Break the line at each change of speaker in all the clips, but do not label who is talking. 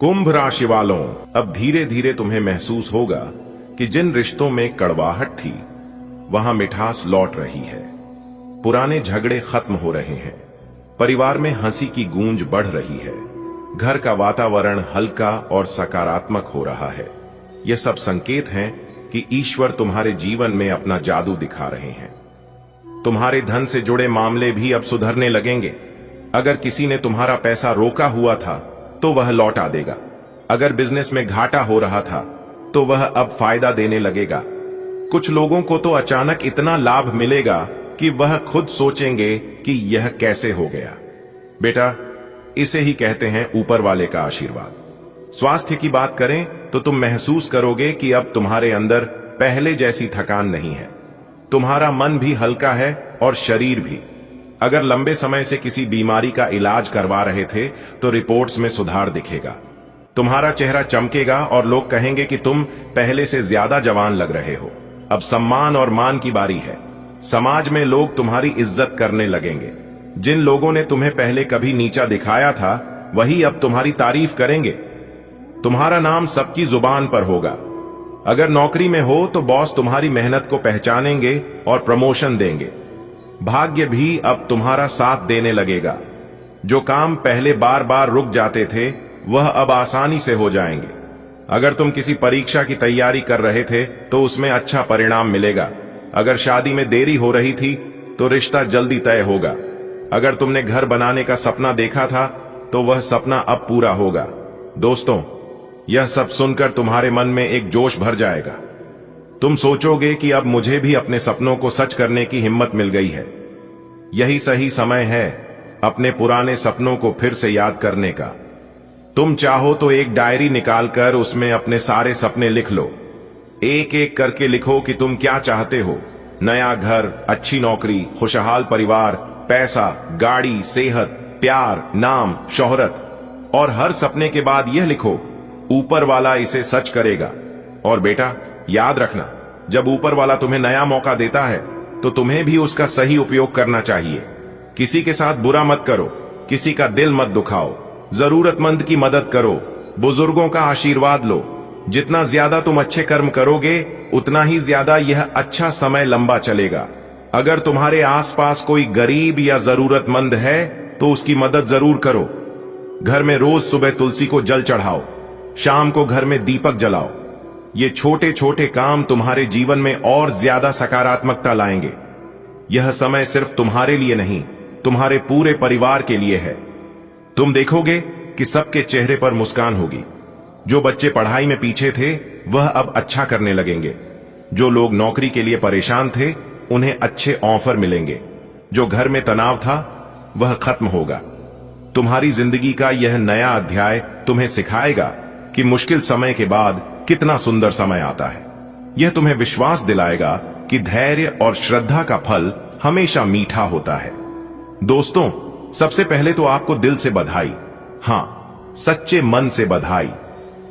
कुंभ राशि वालों, अब धीरे धीरे तुम्हें महसूस होगा कि जिन रिश्तों में कड़वाहट थी वहां मिठास लौट रही है। पुराने झगड़े खत्म हो रहे हैं, परिवार में हंसी की गूंज बढ़ रही है, घर का वातावरण हल्का और सकारात्मक हो रहा है। यह सब संकेत हैं कि ईश्वर तुम्हारे जीवन में अपना जादू दिखा रहे हैं। तुम्हारे धन से जुड़े मामले भी अब सुधरने लगेंगे। अगर किसी ने तुम्हारा पैसा रोका हुआ था तो वह लौटा देगा। अगर बिजनेस में घाटा हो रहा था तो वह अब फायदा देने लगेगा। कुछ लोगों को तो अचानक इतना लाभ मिलेगा कि वह खुद सोचेंगे कि यह कैसे हो गया। बेटा, इसे ही कहते हैं ऊपर वाले का आशीर्वाद। स्वास्थ्य की बात करें तो तुम महसूस करोगे कि अब तुम्हारे अंदर पहले जैसी थकान नहीं है। तुम्हारा मन भी हल्का है और शरीर भी। अगर लंबे समय से किसी बीमारी का इलाज करवा रहे थे तो रिपोर्ट्स में सुधार दिखेगा। तुम्हारा चेहरा चमकेगा और लोग कहेंगे कि तुम पहले से ज्यादा जवान लग रहे हो। अब सम्मान और मान की बारी है। समाज में लोग तुम्हारी इज्जत करने लगेंगे। जिन लोगों ने तुम्हें पहले कभी नीचा दिखाया था वही अब तुम्हारी तारीफ करेंगे। तुम्हारा नाम सबकी जुबान पर होगा। अगर नौकरी में हो तो बॉस तुम्हारी मेहनत को पहचानेंगे और प्रमोशन देंगे। भाग्य भी अब तुम्हारा साथ देने लगेगा। जो काम पहले बार बार रुक जाते थे वह अब आसानी से हो जाएंगे। अगर तुम किसी परीक्षा की तैयारी कर रहे थे तो उसमें अच्छा परिणाम मिलेगा। अगर शादी में देरी हो रही थी तो रिश्ता जल्दी तय होगा। अगर तुमने घर बनाने का सपना देखा था तो वह सपना अब पूरा होगा। दोस्तों, यह सब सुनकर तुम्हारे मन में एक जोश भर जाएगा। तुम सोचोगे कि अब मुझे भी अपने सपनों को सच करने की हिम्मत मिल गई है। यही सही समय है अपने पुराने सपनों को फिर से याद करने का। तुम चाहो तो एक डायरी निकालकर उसमें अपने सारे सपने लिख लो। एक एक करके लिखो कि तुम क्या चाहते हो। नया घर, अच्छी नौकरी, खुशहाल परिवार, पैसा, गाड़ी, सेहत, प्यार, नाम, शोहरत। और हर सपने के बाद यह लिखो, ऊपर वाला इसे सच करेगा। और बेटा, याद रखना, जब ऊपर वाला तुम्हें नया मौका देता है तो तुम्हें भी उसका सही उपयोग करना चाहिए। किसी के साथ बुरा मत करो, किसी का दिल मत दुखाओ, जरूरतमंद की मदद करो, बुजुर्गों का आशीर्वाद लो। जितना ज्यादा तुम अच्छे कर्म करोगे उतना ही ज्यादा यह अच्छा समय लंबा चलेगा। अगर तुम्हारे आसपास कोई गरीब या जरूरतमंद है तो उसकी मदद जरूर करो। घर में रोज सुबह तुलसी को जल चढ़ाओ, शाम को घर में दीपक जलाओ। ये छोटे छोटे काम तुम्हारे जीवन में और ज्यादा सकारात्मकता लाएंगे। यह समय सिर्फ तुम्हारे लिए नहीं, तुम्हारे पूरे परिवार के लिए है। तुम देखोगे कि सबके चेहरे पर मुस्कान होगी। जो बच्चे पढ़ाई में पीछे थे वह अब अच्छा करने लगेंगे। जो लोग नौकरी के लिए परेशान थे उन्हें अच्छे ऑफर मिलेंगे। जो घर में तनाव था वह खत्म होगा। तुम्हारी जिंदगी का यह नया अध्याय तुम्हें सिखाएगा कि मुश्किल समय के बाद कितना सुंदर समय आता है। यह तुम्हें विश्वास दिलाएगा कि धैर्य और श्रद्धा का फल हमेशा मीठा होता है। दोस्तों, सबसे पहले तो आपको दिल से बधाई। हां, सच्चे मन से बधाई,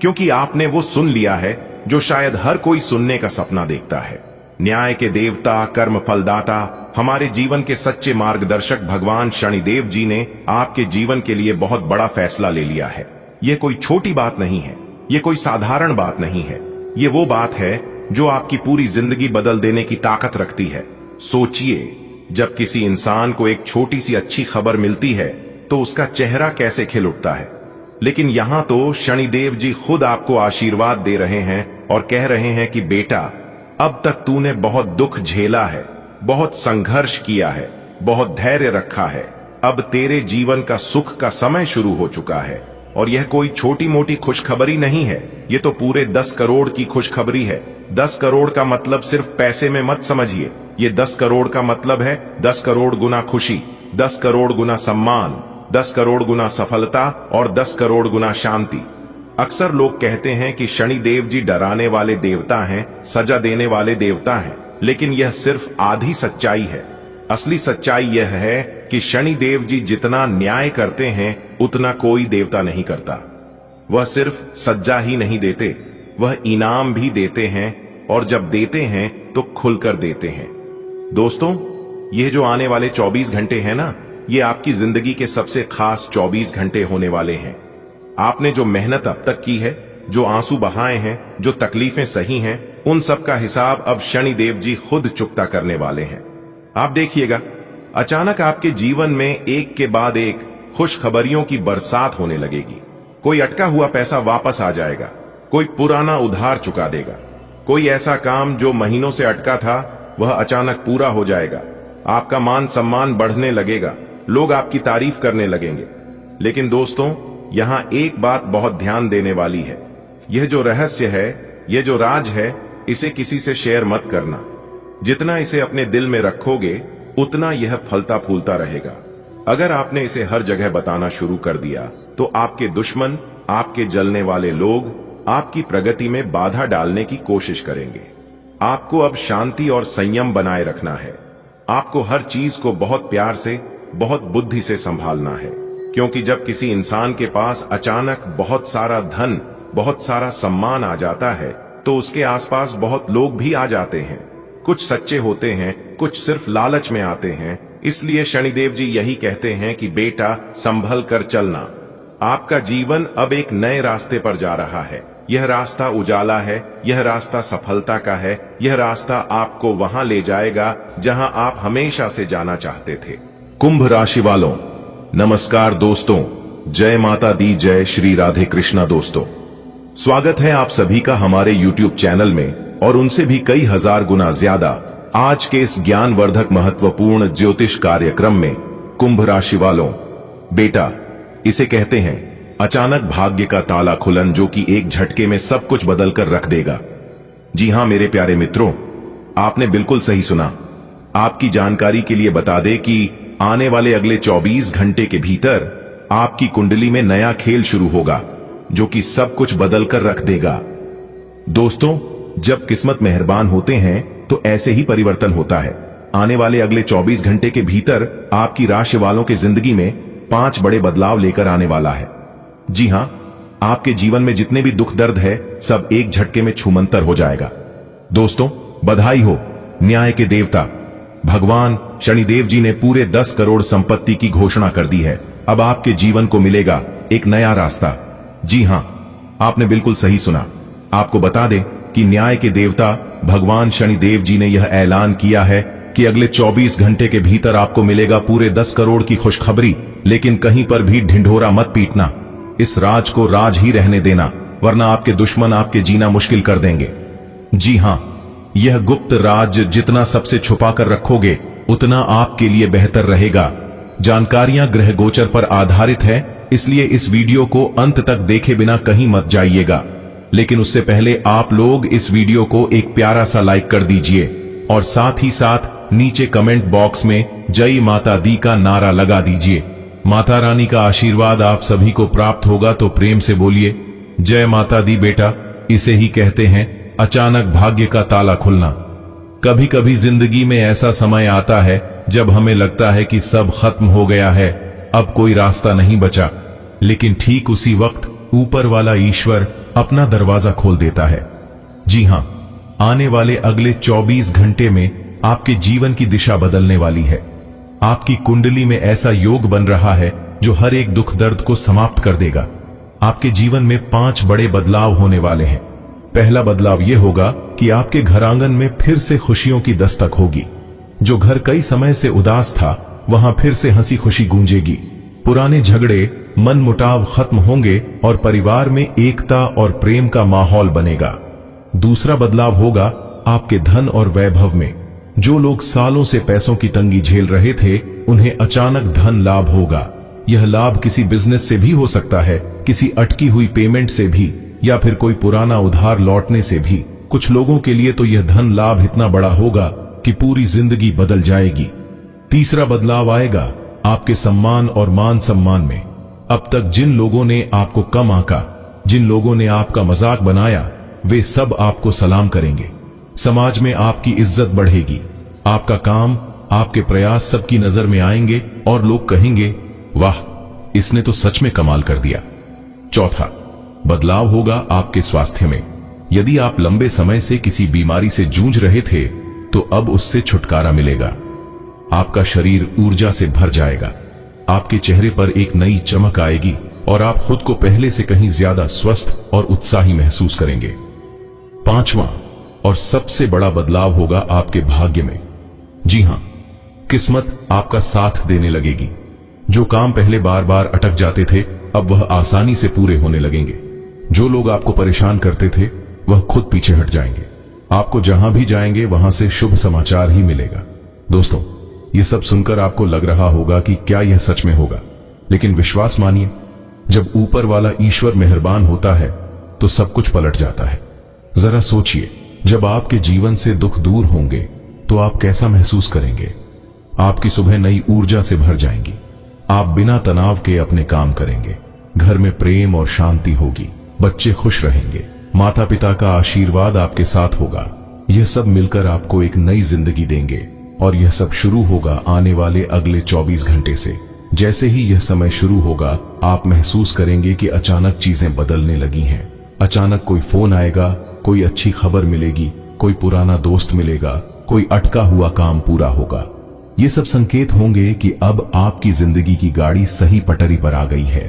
क्योंकि आपने वो सुन लिया है जो शायद हर कोई सुनने का सपना देखता है। न्याय के देवता, कर्म फलदाता, हमारे जीवन के सच्चे मार्गदर्शक भगवान शनिदेव जी ने आपके जीवन के लिए बहुत बड़ा फैसला ले लिया है। यह कोई छोटी बात नहीं है, यह कोई साधारण बात नहीं है। यह वो बात है जो आपकी पूरी जिंदगी बदल देने की ताकत रखती है। सोचिए, जब किसी इंसान को एक छोटी सी अच्छी खबर मिलती है तो उसका चेहरा कैसे खिल उठता है। लेकिन यहां तो शनिदेव जी खुद आपको आशीर्वाद दे रहे हैं और कह रहे हैं कि बेटा, अब तक तूने बहुत दुख झेला है, बहुत संघर्ष किया है, बहुत धैर्य रखा है। अब तेरे जीवन का सुख का समय शुरू हो चुका है। और यह कोई छोटी मोटी खुशखबरी नहीं है, यह तो पूरे 10 करोड़ की खुशखबरी है। 10 करोड़ का मतलब सिर्फ पैसे में मत समझिए। यह 10 करोड़ का मतलब है 10 करोड़ गुना खुशी, 10 करोड़ गुना सम्मान, 10 करोड़ गुना सफलता और 10 करोड़ गुना शांति। अक्सर लोग कहते हैं कि शनिदेव जी डराने वाले देवता हैं, सजा देने वाले देवता हैं, लेकिन यह सिर्फ आधी सच्चाई है। असली सच्चाई यह है कि शनिदेव जी जितना न्याय करते हैं उतना कोई देवता नहीं करता। वह सिर्फ सज्जा ही नहीं देते, वह इनाम भी देते हैं, और जब देते हैं तो खुलकर देते हैं। दोस्तों, यह जो आने वाले 24 घंटे हैं ना, ये आपकी जिंदगी के सबसे खास 24 घंटे होने वाले हैं। आपने जो मेहनत अब तक की है, जो आंसू बहाए हैं, जो तकलीफें सही हैं, उन सब का हिसाब अब शनिदेव जी खुद चुकता करने वाले हैं। आप देखिएगा, अचानक आपके जीवन में एक के बाद एक खुशखबरियों की बरसात होने लगेगी। कोई अटका हुआ पैसा वापस आ जाएगा, कोई पुराना उधार चुका देगा, कोई ऐसा काम जो महीनों से अटका था वह अचानक पूरा हो जाएगा। आपका मान सम्मान बढ़ने लगेगा, लोग आपकी तारीफ करने लगेंगे। लेकिन दोस्तों, यहां एक बात बहुत ध्यान देने वाली है। यह जो रहस्य है, यह जो राज है, इसे किसी से शेयर मत करना। जितना इसे अपने दिल में रखोगे उतना यह फलता फूलता रहेगा। अगर आपने इसे हर जगह बताना शुरू कर दिया तो आपके दुश्मन, आपके जलने वाले लोग आपकी प्रगति में बाधा डालने की कोशिश करेंगे। आपको अब शांति और संयम बनाए रखना है। आपको हर चीज को बहुत प्यार से, बहुत बुद्धि से संभालना है, क्योंकि जब किसी इंसान के पास अचानक बहुत सारा धन, बहुत सारा सम्मान आ जाता है तो उसके आसपास बहुत लोग भी आ जाते हैं। कुछ सच्चे होते हैं, कुछ सिर्फ लालच में आते हैं। इसलिए शनिदेव जी यही कहते हैं कि बेटा, संभल कर चलना। आपका जीवन अब एक नए रास्ते पर जा रहा है। यह रास्ता उजाला है, यह रास्ता सफलता का है, यह रास्ता आपको वहां ले जाएगा जहां आप हमेशा से जाना चाहते थे। कुंभ राशि वालों, नमस्कार दोस्तों, जय माता दी, जय श्री राधे कृष्णा। दोस्तों, स्वागत है आप सभी का हमारे YouTube चैनल में और उनसे भी कई हजार गुना ज्यादा आज के इस ज्ञानवर्धक महत्वपूर्ण ज्योतिष कार्यक्रम में। कुंभ राशि वालों, बेटा, इसे कहते हैं अचानक भाग्य का ताला खुलन, जो कि एक झटके में सब कुछ बदल कर रख देगा। जी हां मेरे प्यारे मित्रों, आपने बिल्कुल सही सुना। आपकी जानकारी के लिए बता दें कि आने वाले अगले 24 घंटे के भीतर आपकी कुंडली में नया खेल शुरू होगा, जो कि सब कुछ बदल कर रख देगा। दोस्तों, जब किस्मत मेहरबान होते हैं तो ऐसे ही परिवर्तन होता है। आने वाले अगले 24 घंटे के भीतर आपकी राशि वालों की जिंदगी में 5 बड़े बदलाव लेकर आने वाला है। जी हां, आपके जीवन में जितने भी दुख दर्द है, सब एक झटके में छूमंतर हो जाएगा। दोस्तों, बधाई हो। न्याय के देवता भगवान शनिदेव जी ने पूरे 10 करोड़ संपत्ति की घोषणा कर दी है। अब आपके जीवन को मिलेगा एक नया रास्ता। जी हां, आपने बिल्कुल सही सुना। आपको बता दें कि न्याय के देवता भगवान शनिदेव जी ने यह ऐलान किया है कि अगले 24 घंटे के भीतर आपको मिलेगा पूरे 10 करोड़ की खुशखबरी। लेकिन कहीं पर भी ढिंढोरा मत पीटना। इस राज को राज ही रहने देना, वरना आपके दुश्मन आपके जीना मुश्किल कर देंगे। जी हां, यह गुप्त राज जितना सबसे छुपा कर रखोगे उतना आपके लिए बेहतर रहेगा। जानकारियां ग्रह गोचर पर आधारित है, इसलिए इस वीडियो को अंत तक देखे बिना कहीं मत जाइएगा। लेकिन उससे पहले आप लोग इस वीडियो को एक प्यारा सा लाइक कर दीजिए और साथ ही साथ नीचे कमेंट बॉक्स में जय माता दी का नारा लगा दीजिए। माता रानी का आशीर्वाद आप सभी को प्राप्त होगा, तो प्रेम से बोलिए जय माता दी। बेटा, इसे ही कहते हैं अचानक भाग्य का ताला खुलना। कभी कभी जिंदगी में ऐसा समय आता है जब हमें लगता है कि सब खत्म हो गया है, अब कोई रास्ता नहीं बचा। लेकिन ठीक उसी वक्त ऊपर वाला ईश्वर अपना दरवाजा खोल देता है। जी हां, आने वाले अगले 24 घंटे में आपके जीवन की दिशा बदलने वाली है। आपकी कुंडली में ऐसा योग बन रहा है जो हर एक दुख दर्द को समाप्त कर देगा। आपके जीवन में 5 बड़े बदलाव होने वाले हैं। पहला बदलाव यह होगा कि आपके घर आंगन में फिर से खुशियों की दस्तक होगी। जो घर कई समय से उदास था, वहां फिर से हंसी खुशी गूंजेगी। पुराने झगड़े, मन मुटाव खत्म होंगे और परिवार में एकता और प्रेम का माहौल बनेगा। दूसरा बदलाव होगा आपके धन और वैभव में। जो लोग सालों से पैसों की तंगी झेल रहे थे, उन्हें अचानक धन लाभ होगा। यह लाभ किसी बिजनेस से भी हो सकता है, किसी अटकी हुई पेमेंट से भी, या फिर कोई पुराना उधार लौटने से भी। कुछ लोगों के लिए तो यह धन लाभ इतना बड़ा होगा कि पूरी जिंदगी बदल जाएगी। तीसरा बदलाव आएगा आपके सम्मान और मान सम्मान में। अब तक जिन लोगों ने आपको कम आंका, जिन लोगों ने आपका मजाक बनाया, वे सब आपको सलाम करेंगे। समाज में आपकी इज्जत बढ़ेगी। आपका काम, आपके प्रयास सबकी नजर में आएंगे और लोग कहेंगे, वाह, इसने तो सच में कमाल कर दिया। चौथा बदलाव होगा आपके स्वास्थ्य में। यदि आप लंबे समय से किसी बीमारी से जूझ रहे थे, तो अब उससे छुटकारा मिलेगा। आपका शरीर ऊर्जा से भर जाएगा। आपके चेहरे पर एक नई चमक आएगी
और आप खुद को पहले से कहीं ज्यादा स्वस्थ और उत्साही महसूस करेंगे। पांचवां और सबसे बड़ा बदलाव होगा आपके भाग्य में। जी हां, किस्मत आपका साथ देने लगेगी। जो काम पहले बार बार अटक जाते थे, अब वह आसानी से पूरे होने लगेंगे। जो लोग आपको परेशान करते थे, वह खुद पीछे हट जाएंगे। आपको जहां भी जाएंगे वहां से शुभ समाचार ही मिलेगा। दोस्तों, यह सब सुनकर आपको लग रहा होगा कि क्या यह सच में होगा, लेकिन विश्वास मानिए, जब ऊपर वाला ईश्वर मेहरबान होता है तो सब कुछ पलट जाता है। जरा सोचिए, जब आपके जीवन से दुख दूर होंगे तो आप कैसा महसूस करेंगे। आपकी सुबह नई ऊर्जा से भर जाएंगी। आप बिना तनाव के अपने काम करेंगे। घर में प्रेम और शांति होगी। बच्चे खुश रहेंगे। माता पिता का आशीर्वाद आपके साथ होगा। यह सब मिलकर आपको एक नई जिंदगी देंगे और यह सब शुरू होगा आने वाले अगले 24 घंटे से। जैसे ही यह समय शुरू होगा, आप महसूस करेंगे कि अचानक चीजें बदलने लगी हैं। अचानक कोई फोन आएगा, कोई अच्छी खबर मिलेगी, कोई पुराना दोस्त मिलेगा, कोई अटका हुआ काम पूरा होगा। ये सब संकेत होंगे कि अब आपकी जिंदगी की गाड़ी सही पटरी पर आ गई है।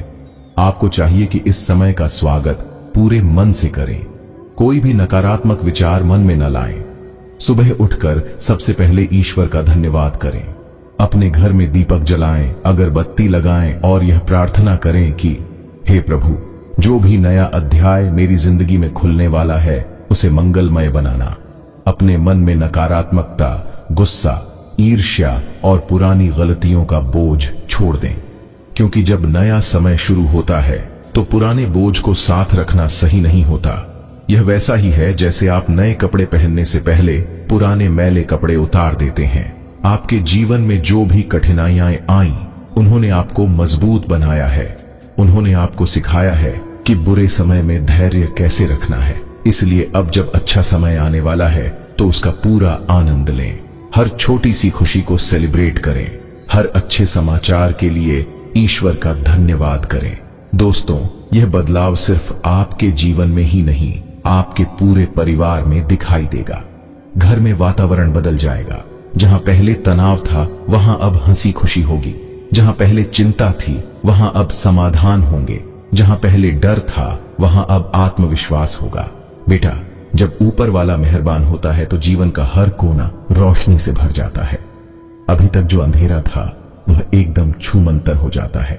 आपको चाहिए कि इस समय का स्वागत पूरे मन से करें। कोई भी नकारात्मक विचार मन में न लाएं। सुबह उठकर सबसे पहले ईश्वर का धन्यवाद करें। अपने घर में दीपक जलाएं, अगरबत्ती लगाएं और यह प्रार्थना करें कि हे प्रभु, जो भी नया अध्याय मेरी जिंदगी में खुलने वाला है उसे मंगलमय बनाना। अपने मन में नकारात्मकता, गुस्सा, ईर्ष्या और पुरानी गलतियों का बोझ छोड़ दें, क्योंकि जब नया समय शुरू होता है तो पुराने बोझ को साथ रखना सही नहीं होता। यह वैसा ही है जैसे आप नए कपड़े पहनने से पहले पुराने मैले कपड़े उतार देते हैं। आपके जीवन में जो भी कठिनाइयां आईं, उन्होंने आपको मजबूत बनाया है। उन्होंने आपको सिखाया है कि बुरे समय में धैर्य कैसे रखना है। इसलिए अब जब अच्छा समय आने वाला है तो उसका पूरा आनंद लें। हर छोटी सी खुशी को सेलिब्रेट करें। हर अच्छे समाचार के लिए ईश्वर का धन्यवाद करें। दोस्तों, यह बदलाव सिर्फ आपके जीवन में ही नहीं, आपके पूरे परिवार में दिखाई देगा। घर में वातावरण बदल जाएगा। जहां पहले तनाव था, वहां अब हंसी खुशी होगी। जहां पहले चिंता थी, वहां अब समाधान होंगे। जहां पहले डर था, वहां अब आत्मविश्वास होगा। बेटा, जब ऊपर वाला मेहरबान होता है तो जीवन का हर कोना रोशनी से भर जाता है। अभी तक जो अंधेरा था वह एकदम छूमंतर हो जाता है।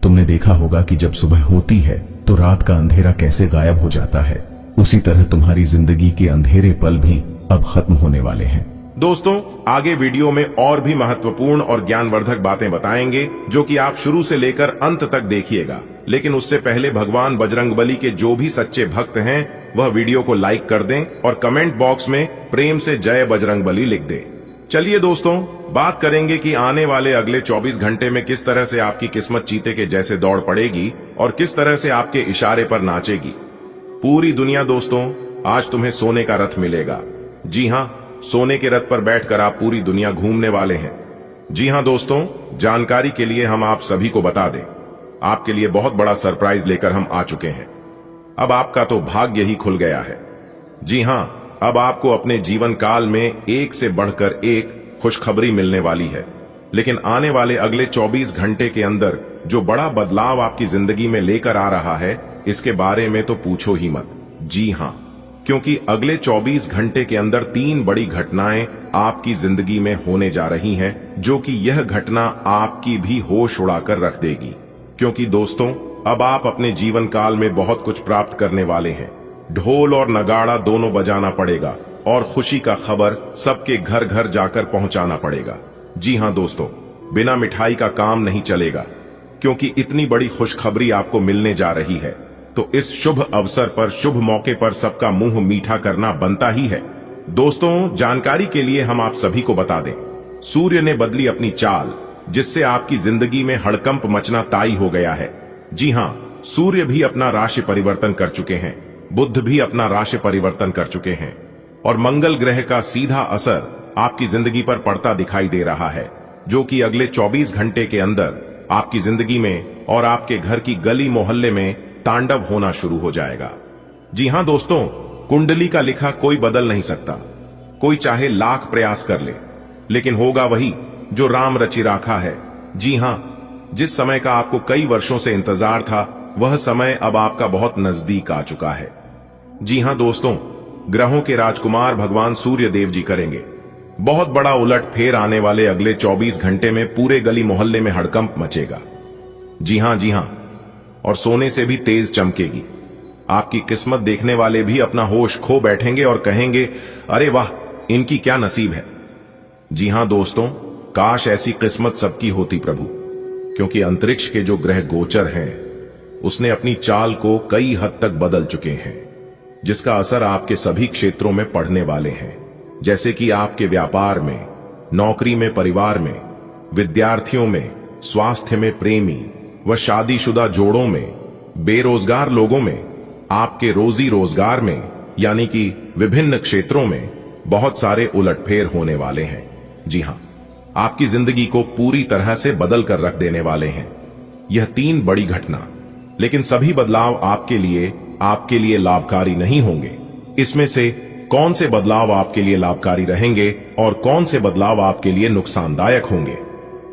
तुमने देखा होगा कि जब सुबह होती है तो रात का अंधेरा कैसे गायब हो जाता है। उसी तरह तुम्हारी जिंदगी के अंधेरे पल भी अब खत्म होने वाले हैं।
दोस्तों, आगे वीडियो में और भी महत्वपूर्ण और ज्ञानवर्धक बातें बताएंगे, जो कि आप शुरू से लेकर अंत तक देखिएगा। लेकिन उससे पहले भगवान बजरंगबली के जो भी सच्चे भक्त हैं, वह वीडियो को लाइक कर दें और कमेंट बॉक्स में प्रेम से जय बजरंगबली लिख दें। चलिए दोस्तों, बात करेंगे कि आने वाले अगले 24 घंटे में किस तरह से आपकी किस्मत चीते के जैसे दौड़ पड़ेगी और किस तरह से आपके इशारे पर नाचेगी। पूरी दुनिया दोस्तों, आज तुम्हें सोने का रथ मिलेगा। जी हां, सोने के रथ पर बैठकर आप पूरी दुनिया घूमने वाले हैं। जी हां दोस्तों, जानकारी के लिए हम आप सभी को बता दें, आपके लिए बहुत बड़ा सरप्राइज लेकर हम आ चुके हैं। अब आपका तो भाग्य ही खुल गया है। जी हां, अब आपको अपने जीवन काल में एक से बढ़कर एक खुशखबरी मिलने वाली है। लेकिन आने वाले अगले 24 घंटे के अंदर जो बड़ा बदलाव आपकी जिंदगी में लेकर आ रहा है, इसके बारे में तो पूछो ही मत। जी हां, क्योंकि अगले 24 घंटे के अंदर 3 बड़ी घटनाएं आपकी जिंदगी में होने जा रही हैं, जो कि यह घटना आपकी भी होश उड़ाकर रख देगी। क्योंकि दोस्तों, अब आप अपने जीवन काल में बहुत कुछ प्राप्त करने वाले हैं। ढोल और नगाड़ा दोनों बजाना पड़ेगा और खुशी का खबर सबके घर घर जाकर पहुंचाना पड़ेगा। जी हां दोस्तों, बिना मिठाई का काम नहीं चलेगा, क्योंकि इतनी बड़ी खुशखबरी आपको मिलने जा रही है। तो इस शुभ अवसर पर, शुभ मौके पर सबका मुंह मीठा करना बनता ही है। दोस्तों, जानकारी के लिए हम आप सभी को बता दें, सूर्य ने बदली अपनी चाल, जिससे आपकी जिंदगी में हड़कंप मचना तय हो गया है। जी हां, सूर्य भी अपना राशि परिवर्तन कर चुके हैं, बुध भी अपना राशि परिवर्तन कर चुके हैं और मंगल ग्रह का सीधा असर आपकी जिंदगी पर पड़ता दिखाई दे रहा है, जो कि अगले 24 घंटे के अंदर आपकी जिंदगी में और आपके घर की गली मोहल्ले में तांडव होना शुरू हो जाएगा। जी हां दोस्तों, कुंडली का लिखा कोई बदल नहीं सकता। कोई चाहे लाख प्रयास कर ले, लेकिन होगा वही जो राम रचि राखा है। जी हां, जिस समय का आपको कई वर्षों से इंतजार था, वह समय अब आपका बहुत नजदीक आ चुका है। जी हां दोस्तों, ग्रहों के राजकुमार भगवान सूर्य देव जी करेंगे बहुत बड़ा उलट फेर। आने वाले अगले 24 घंटे में पूरे गली मोहल्ले में हड़कंप मचेगा। जी हां, और सोने से भी तेज चमकेगी। आपकी किस्मत देखने वाले भी अपना होश खो बैठेंगे और कहेंगे, अरे वाह, इनकी क्या नसीब है। जी हां दोस्तों, काश ऐसी किस्मत सबकी होती प्रभु, क्योंकि अंतरिक्ष के जो ग्रह गोचर हैं, उसने अपनी चाल को कई हद तक बदल चुके हैं, जिसका असर आपके सभी क्षेत्रों में पड़ने वाले हैं। जैसे कि आपके व्यापार में, नौकरी में, परिवार में, विद्यार्थियों में, स्वास्थ्य में, प्रेमी व शादीशुदा जोड़ों में, बेरोजगार लोगों में, आपके रोजी रोजगार में, यानी कि विभिन्न क्षेत्रों में बहुत सारे उलटफेर होने वाले हैं। जी हां, आपकी जिंदगी को पूरी तरह से बदल कर रख देने वाले हैं यह 3 बड़ी घटना। लेकिन सभी बदलाव आपके लिए लाभकारी नहीं होंगे। इसमें से कौन से बदलाव आपके लिए लाभकारी रहेंगे और कौन से बदलाव आपके लिए नुकसानदायक होंगे,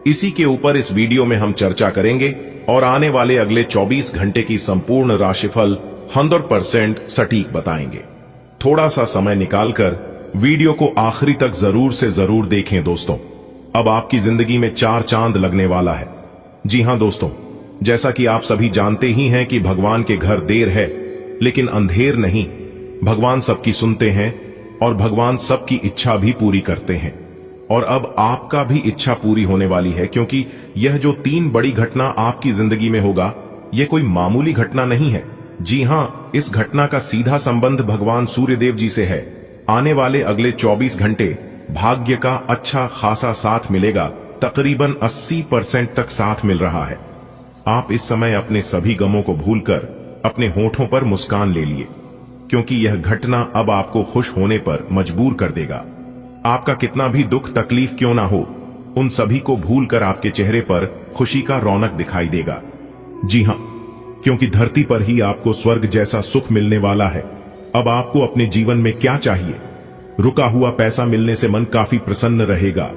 इसी के ऊपर इस वीडियो में हम चर्चा करेंगे और आने वाले अगले 24 घंटे की संपूर्ण राशिफल 100% सटीक बताएंगे। थोड़ा सा समय निकालकर वीडियो को आखिरी तक जरूर से जरूर देखें दोस्तों। अब आपकी जिंदगी में 4 चांद लगने वाला है। जी हां दोस्तों, जैसा कि आप सभी जानते ही हैं कि भगवान के घर देर है लेकिन अंधेर नहीं। भगवान सबकी सुनते हैं और भगवान सबकी इच्छा भी पूरी करते हैं। और अब आपका भी इच्छा पूरी होने वाली है, क्योंकि यह जो 3 बड़ी घटना आपकी जिंदगी में होगा, यह कोई मामूली घटना नहीं है। जी हां, इस घटना का सीधा संबंध भगवान सूर्यदेव जी से है। आने वाले अगले 24 घंटे भाग्य का अच्छा खासा साथ मिलेगा। तकरीबन 80% तक साथ मिल रहा है। आप इस समय अपने सभी गमों को भूलकर अपने होठों पर मुस्कान ले लिए, क्योंकि यह घटना अब आपको खुश होने पर मजबूर कर देगा। आपका कितना भी दुख तकलीफ क्यों ना हो, उन सभी को भूलकर आपके चेहरे पर खुशी का रौनक दिखाई देगा। जी हां, क्योंकि धरती पर ही आपको स्वर्ग जैसा सुख मिलने वाला है। अब आपको अपने जीवन में क्या चाहिए? रुका हुआ पैसा मिलने से मन काफी प्रसन्न रहेगा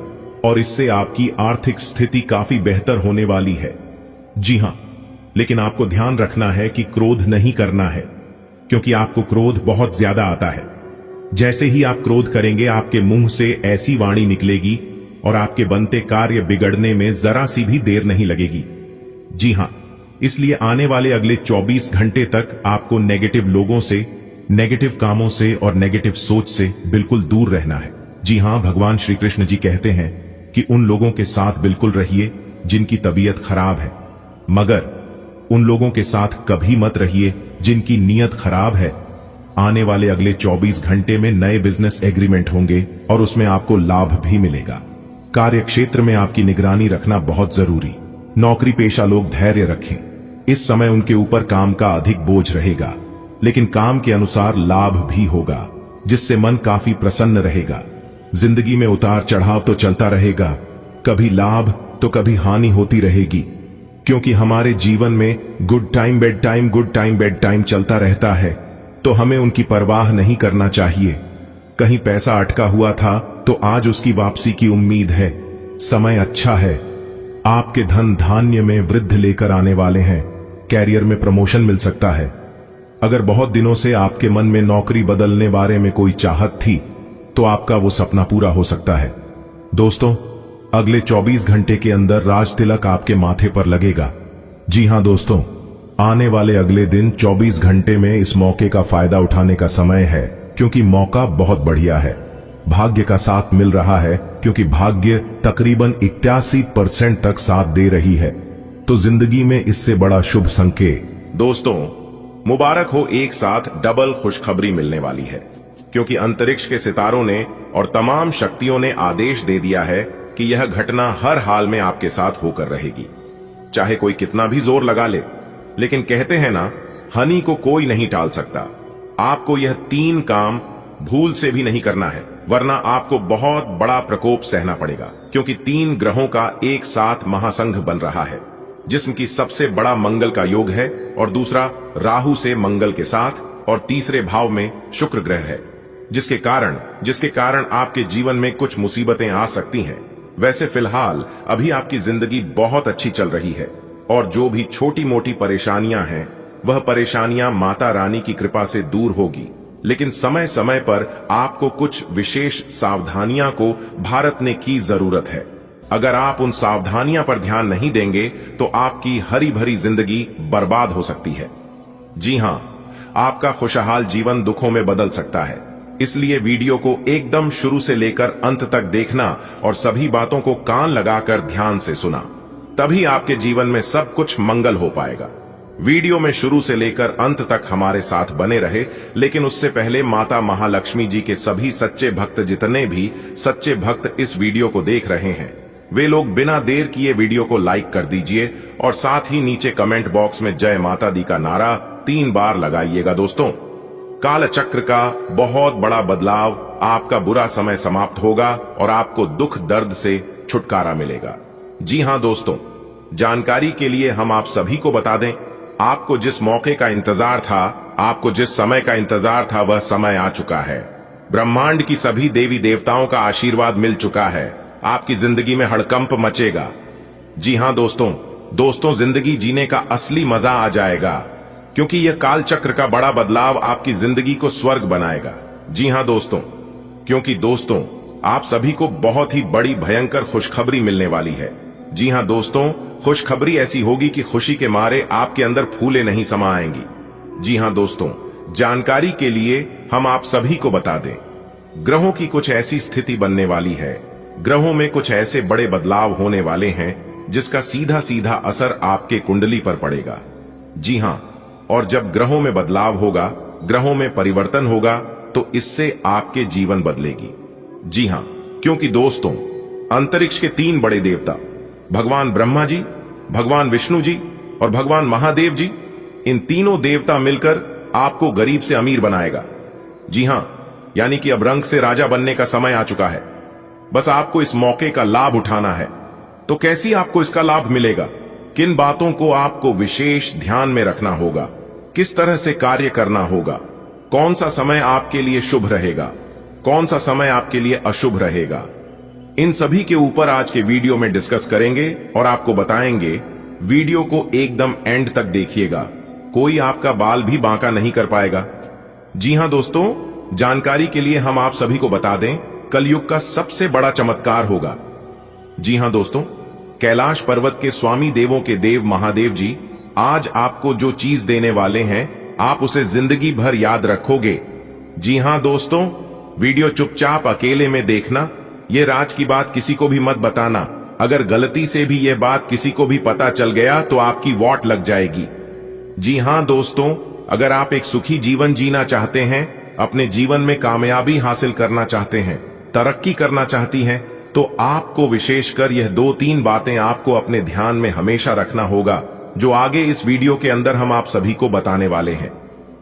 और इससे आपकी आर्थिक स्थिति काफी बेहतर होने वाली है। जी हां, लेकिन आपको ध्यान रखना है कि क्रोध नहीं करना है, क्योंकि आपको क्रोध बहुत ज्यादा आता है। जैसे ही आप क्रोध करेंगे, आपके मुंह से ऐसी वाणी निकलेगी और आपके बनते कार्य बिगड़ने में जरा सी भी देर नहीं लगेगी। जी हां, इसलिए आने वाले अगले 24 घंटे तक आपको नेगेटिव लोगों से, नेगेटिव कामों से और नेगेटिव सोच से बिल्कुल दूर रहना है। जी हां, भगवान श्री कृष्ण जी कहते हैं कि उन लोगों के साथ बिल्कुल रहिए जिनकी तबीयत खराब है, मगर उन लोगों के साथ कभी मत रहिए जिनकी नीयत खराब है। आने वाले अगले 24 घंटे में नए बिजनेस एग्रीमेंट होंगे और उसमें आपको लाभ भी मिलेगा। कार्य क्षेत्र में आपकी निगरानी रखना बहुत जरूरी। नौकरी पेशा लोग धैर्य रखें। इस समय उनके ऊपर काम का अधिक बोझ रहेगा, लेकिन काम के अनुसार लाभ भी होगा, जिससे मन काफी प्रसन्न रहेगा। जिंदगी में उतार चढ़ाव तो चलता रहेगा, कभी लाभ तो कभी हानि होती रहेगी, क्योंकि हमारे जीवन में good time bed time, good time bed time चलता रहता है, तो हमें उनकी परवाह नहीं करना चाहिए। कहीं पैसा अटका हुआ था तो आज उसकी वापसी की उम्मीद है। समय अच्छा है, आपके धन धान्य में वृद्धि लेकर आने वाले हैं। कैरियर में प्रमोशन मिल सकता है। अगर बहुत दिनों से आपके मन में नौकरी बदलने बारे में कोई चाहत थी, तो आपका वो सपना पूरा हो सकता है। दोस्तों, अगले 24 घंटे के अंदर राज तिलक आपके माथे पर लगेगा। जी हां दोस्तों, आने वाले अगले दिन 24 घंटे में इस मौके का फायदा उठाने का समय है, क्योंकि मौका बहुत बढ़िया है। भाग्य का साथ मिल रहा है, क्योंकि भाग्य तकरीबन 81% तक साथ दे रही है। तो जिंदगी में इससे बड़ा शुभ संकेत। दोस्तों, मुबारक हो, एक साथ डबल खुशखबरी मिलने वाली है, क्योंकि अंतरिक्ष के सितारों ने और तमाम शक्तियों ने आदेश दे दिया है कि यह घटना हर हाल में आपके साथ होकर रहेगी, चाहे कोई कितना भी जोर लगा ले। लेकिन कहते हैं ना, हनी को कोई नहीं टाल सकता। आपको यह 3 काम भूल से भी नहीं करना है, वरना आपको बहुत बड़ा प्रकोप सहना पड़ेगा, क्योंकि 3 ग्रहों का एक साथ महासंघ बन रहा है, जिसम की सबसे बड़ा मंगल का योग है और दूसरा राहु से मंगल के साथ और तीसरे भाव में शुक्र ग्रह है, जिसके कारण आपके जीवन में कुछ मुसीबतें आ सकती हैं। वैसे फिलहाल अभी आपकी जिंदगी बहुत अच्छी चल रही है और जो भी छोटी मोटी परेशानियां हैं वह परेशानियां माता रानी की कृपा से दूर होगी, लेकिन समय समय पर आपको कुछ विशेष सावधानियां को भारतने की जरूरत है। अगर आप उन सावधानियां पर ध्यान नहीं देंगे तो आपकी हरी भरी जिंदगी बर्बाद हो सकती है। जी हां, आपका खुशहाल जीवन दुखों में बदल सकता है। इसलिए वीडियो को एकदम शुरू से लेकर अंत तक देखना और सभी बातों को कान लगाकर ध्यान से सुना, तभी आपके जीवन में सब कुछ मंगल हो पाएगा। वीडियो में शुरू से लेकर अंत तक हमारे साथ बने रहे, लेकिन उससे पहले माता महालक्ष्मी जी के सभी सच्चे भक्त, जितने भी सच्चे भक्त इस वीडियो को देख रहे हैं, वे लोग बिना देर किए वीडियो को लाइक कर दीजिए और साथ ही नीचे कमेंट बॉक्स में जय माता दी का नारा 3 बार लगाइएगा। दोस्तों, काल चक्र का बहुत बड़ा बदलाव, आपका बुरा समय समाप्त होगा और आपको दुख दर्द से छुटकारा मिलेगा। जी हां दोस्तों, जानकारी के लिए हम आप सभी को बता दें, आपको जिस मौके का इंतजार था, आपको जिस समय का इंतजार था, वह समय आ चुका है। ब्रह्मांड की सभी देवी देवताओं का आशीर्वाद मिल चुका है। आपकी जिंदगी में हड़कंप मचेगा। जी हां दोस्तों, जिंदगी जीने का असली मजा आ जाएगा, क्योंकि यह काल चक्र का बड़ा बदलाव आपकी जिंदगी को स्वर्ग बनाएगा। जी हां दोस्तों, क्योंकि दोस्तों आप सभी को बहुत ही बड़ी भयंकर खुशखबरी मिलने वाली है। जी हां दोस्तों, खुशखबरी ऐसी होगी कि खुशी के मारे आपके अंदर फूले नहीं समा आएंगी। जी हां दोस्तों, जानकारी के लिए हम आप सभी को बता दें, ग्रहों की कुछ ऐसी स्थिति बनने वाली है, ग्रहों में कुछ ऐसे बड़े बदलाव होने वाले हैं जिसका सीधा सीधा असर आपके कुंडली पर पड़ेगा। जी हां, और जब ग्रहों में बदलाव होगा, ग्रहों में परिवर्तन होगा, तो इससे आपके जीवन बदलेगी। जी हां, क्योंकि दोस्तों अंतरिक्ष के 3 बड़े देवता, भगवान ब्रह्मा जी, भगवान विष्णु जी और भगवान महादेव जी, इन तीनों देवता मिलकर आपको गरीब से अमीर बनाएगा। जी हां, यानी कि अब रंग से राजा बनने का समय आ चुका है। बस आपको इस मौके का लाभ उठाना है। तो कैसी आपको इसका लाभ मिलेगा, किन बातों को आपको विशेष ध्यान में रखना होगा, किस तरह से कार्य करना होगा, कौन सा समय आपके लिए शुभ रहेगा, कौन सा समय आपके लिए अशुभ रहेगा, इन सभी के ऊपर आज के वीडियो में डिस्कस करेंगे और आपको बताएंगे। वीडियो को एकदम एंड तक देखिएगा, कोई आपका बाल भी बांका नहीं कर पाएगा। जी हां दोस्तों, जानकारी के लिए हम आप सभी को बता दें, कलयुग का सबसे बड़ा चमत्कार होगा। जी हां दोस्तों, कैलाश पर्वत के स्वामी देवों के देव महादेव जी आज आपको जो चीज देने वाले हैं, आप उसे जिंदगी भर याद रखोगे। जी हां दोस्तों, वीडियो चुपचाप अकेले में देखना, यह राज की बात किसी को भी मत बताना। अगर गलती से भी यह बात किसी को भी पता चल गया तो आपकी वॉट लग जाएगी। जी हां दोस्तों, अगर आप एक सुखी जीवन जीना चाहते हैं, अपने जीवन में कामयाबी हासिल करना चाहते हैं, तरक्की करना चाहती हैं, तो आपको विशेषकर यह 2-3 बातें आपको अपने ध्यान में हमेशा रखना होगा, जो आगे इस वीडियो के अंदर हम आप सभी को बताने वाले हैं।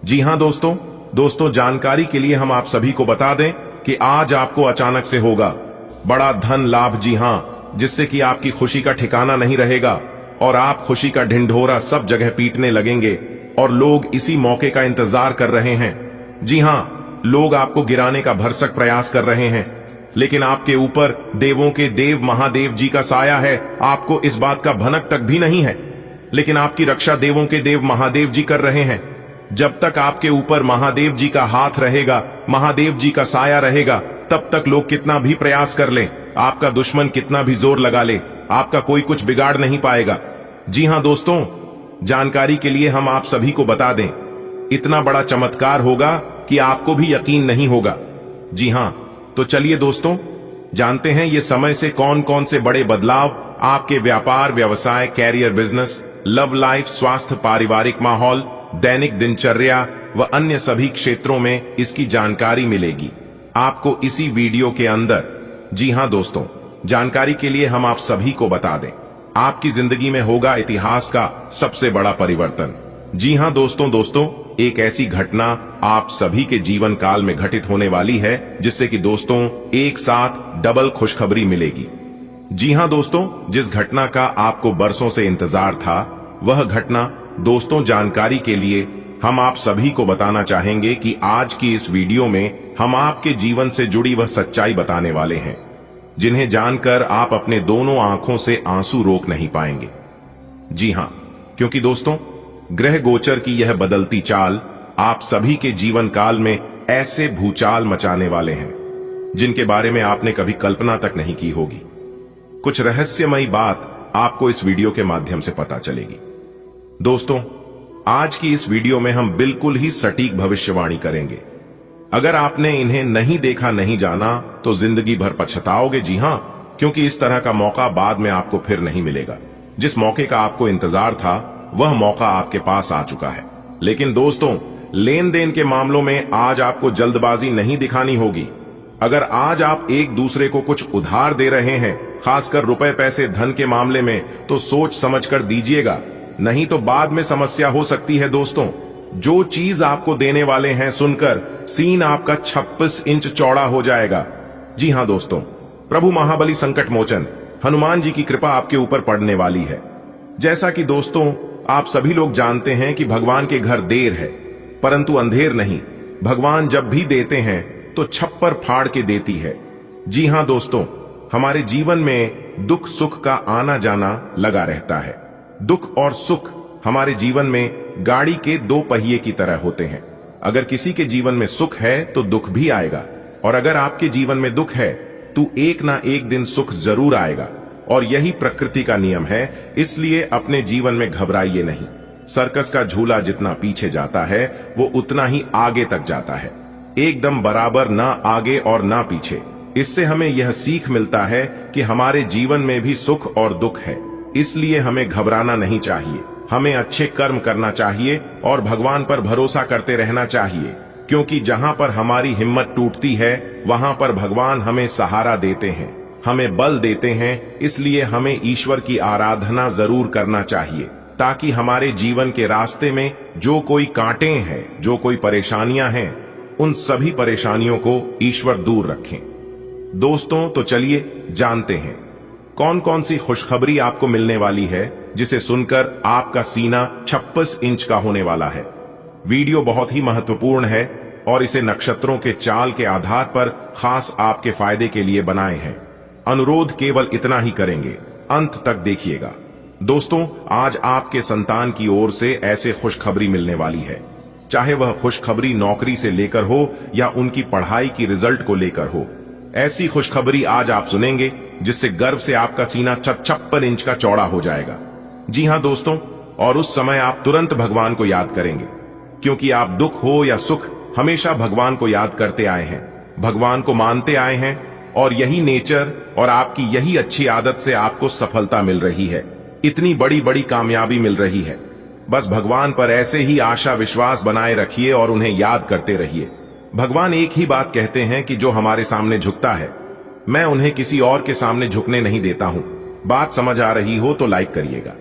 जी हां दोस्तों, जानकारी के लिए हम आप सभी को बता दें कि आज आपको अचानक से होगा बड़ा धन लाभ। जी हां, जिससे कि आपकी खुशी का ठिकाना नहीं रहेगा और आप खुशी का ढिंढोरा सब जगह पीटने लगेंगे और लोग इसी मौके का इंतजार कर रहे हैं। जी हां, लोग आपको गिराने का भरसक प्रयास कर रहे हैं, लेकिन आपके ऊपर देवों के देव महादेव जी का साया है। आपको इस बात का भनक तक भी नहीं है, लेकिन आपकी रक्षा देवों के देव महादेव जी कर रहे हैं। जब तक आपके ऊपर महादेव जी का हाथ रहेगा, महादेव जी का साया रहेगा, तब तक लोग कितना भी प्रयास कर लें, आपका दुश्मन कितना भी जोर लगा ले, आपका कोई कुछ बिगाड़ नहीं पाएगा। जी हां दोस्तों, जानकारी के लिए हम आप सभी को बता दें, इतना बड़ा चमत्कार होगा कि आपको भी यकीन नहीं होगा। जी हां, तो चलिए दोस्तों, जानते हैं ये समय से कौन कौन से बड़े बदलाव आपके व्यापार, व्यवसाय, कैरियर, बिजनेस, लव लाइफ, स्वास्थ्य, पारिवारिक माहौल, दैनिक दिनचर्या व अन्य सभी क्षेत्रों में इसकी जानकारी मिलेगी आपको इसी वीडियो के अंदर। जी हां दोस्तों, जानकारी के लिए हम आप सभी को बता दें, आपकी जिंदगी में होगा इतिहास का सबसे बड़ा परिवर्तन। जी हां दोस्तों, एक ऐसी घटना आप सभी के जीवन काल में घटित होने वाली है, जिससे कि दोस्तों एक साथ डबल खुशखबरी मिलेगी। जी हां दोस्तों, जिस घटना का आपको बरसों से इंतजार था, वह घटना दोस्तों जानकारी के लिए हम आप सभी को बताना चाहेंगे कि आज की इस वीडियो में हम आपके जीवन से जुड़ी वह सच्चाई बताने वाले हैं। जिन्हें जानकर आप अपने दोनों आंखों से आंसू रोक नहीं पाएंगे। जी हां, क्योंकि दोस्तों, ग्रह गोचर की यह बदलती चाल आप सभी के जीवन काल में ऐसे भूचाल मचाने वाले हैं जिनके बारे में आपने कभी कल्पना तक नहीं की होगी। कुछ रहस्यमयी बात आपको इस वीडियो के माध्यम से पता चलेगी। दोस्तों, आज की इस वीडियो में हम बिल्कुल ही सटीक भविष्यवाणी करेंगे। अगर आपने इन्हें नहीं देखा, नहीं जाना, तो जिंदगी भर पछताओगे। जी हां, क्योंकि इस तरह का मौका बाद में आपको फिर नहीं मिलेगा। जिस मौके का आपको इंतजार था, वह मौका आपके पास आ चुका है। लेकिन दोस्तों, लेन देन के मामलों में आज आपको जल्दबाजी नहीं दिखानी होगी। अगर आज आप एक दूसरे को कुछ उधार दे रहे हैं, खासकर रुपए पैसे धन के मामले में, तो सोच समझ कर दीजिएगा, नहीं तो बाद में समस्या हो सकती है। दोस्तों, जो चीज आपको देने वाले हैं सुनकर सीन आपका 26 इंच चौड़ा हो जाएगा। जी हां दोस्तों, प्रभु महाबली संकट मोचन हनुमान जी की कृपा आपके ऊपर पड़ने वाली है। जैसा कि दोस्तों आप सभी लोग जानते हैं कि भगवान के घर देर है परंतु अंधेर नहीं। भगवान जब भी देते हैं तो छप्पर फाड़ के देती है। जी हां दोस्तों, हमारे जीवन में दुख सुख का आना जाना लगा रहता है। दुख और सुख हमारे जीवन में गाड़ी के दो पहिए की तरह होते हैं। अगर किसी के जीवन में सुख है तो दुख भी आएगा, और अगर आपके जीवन में दुख है तो एक ना एक दिन सुख जरूर आएगा। और यही प्रकृति का नियम है, इसलिए अपने जीवन में घबराइए नहीं। सर्कस का झूला जितना पीछे जाता है वो उतना ही आगे तक जाता है, एकदम बराबर, ना आगे और ना पीछे। इससे हमें यह सीख मिलता है कि हमारे जीवन में भी सुख और दुख है, इसलिए हमें घबराना नहीं चाहिए। हमें अच्छे कर्म करना चाहिए और भगवान पर भरोसा करते रहना चाहिए, क्योंकि जहां पर हमारी हिम्मत टूटती है वहां पर भगवान हमें सहारा देते हैं, हमें बल देते हैं। इसलिए हमें ईश्वर की आराधना जरूर करना चाहिए, ताकि हमारे जीवन के रास्ते में जो कोई कांटे हैं, जो कोई परेशानियां हैं, उन सभी परेशानियों को ईश्वर दूर रखें। दोस्तों, तो चलिए जानते हैं कौन कौन सी खुशखबरी आपको मिलने वाली है जिसे सुनकर आपका सीना 26 इंच का होने वाला है। वीडियो बहुत ही महत्वपूर्ण है और इसे नक्षत्रों के चाल के आधार पर खास आपके फायदे के लिए बनाए हैं। अनुरोध केवल इतना ही करेंगे, अंत तक देखिएगा। दोस्तों, आज आपके संतान की ओर से ऐसे खुशखबरी मिलने वाली है, चाहे वह खुशखबरी नौकरी से लेकर हो या उनकी पढ़ाई की रिजल्ट को लेकर हो। ऐसी खुशखबरी आज आप सुनेंगे जिससे गर्व से आपका सीना 56 इंच का चौड़ा हो जाएगा। जी हां दोस्तों, और उस समय आप तुरंत भगवान को याद करेंगे, क्योंकि आप दुख हो या सुख हमेशा भगवान को याद करते आए हैं, भगवान को मानते आए हैं, और यही नेचर और आपकी यही अच्छी आदत से आपको सफलता मिल रही है, इतनी बड़ी बड़ी कामयाबी मिल रही है। बस भगवान पर ऐसे ही आशा विश्वास बनाए रखिए और उन्हें याद करते रहिए। भगवान एक ही बात कहते हैं कि जो हमारे सामने झुकता है, मैं उन्हें किसी और के सामने झुकने नहीं देता हूं। बात समझ आ रही हो तो लाइक करिएगा।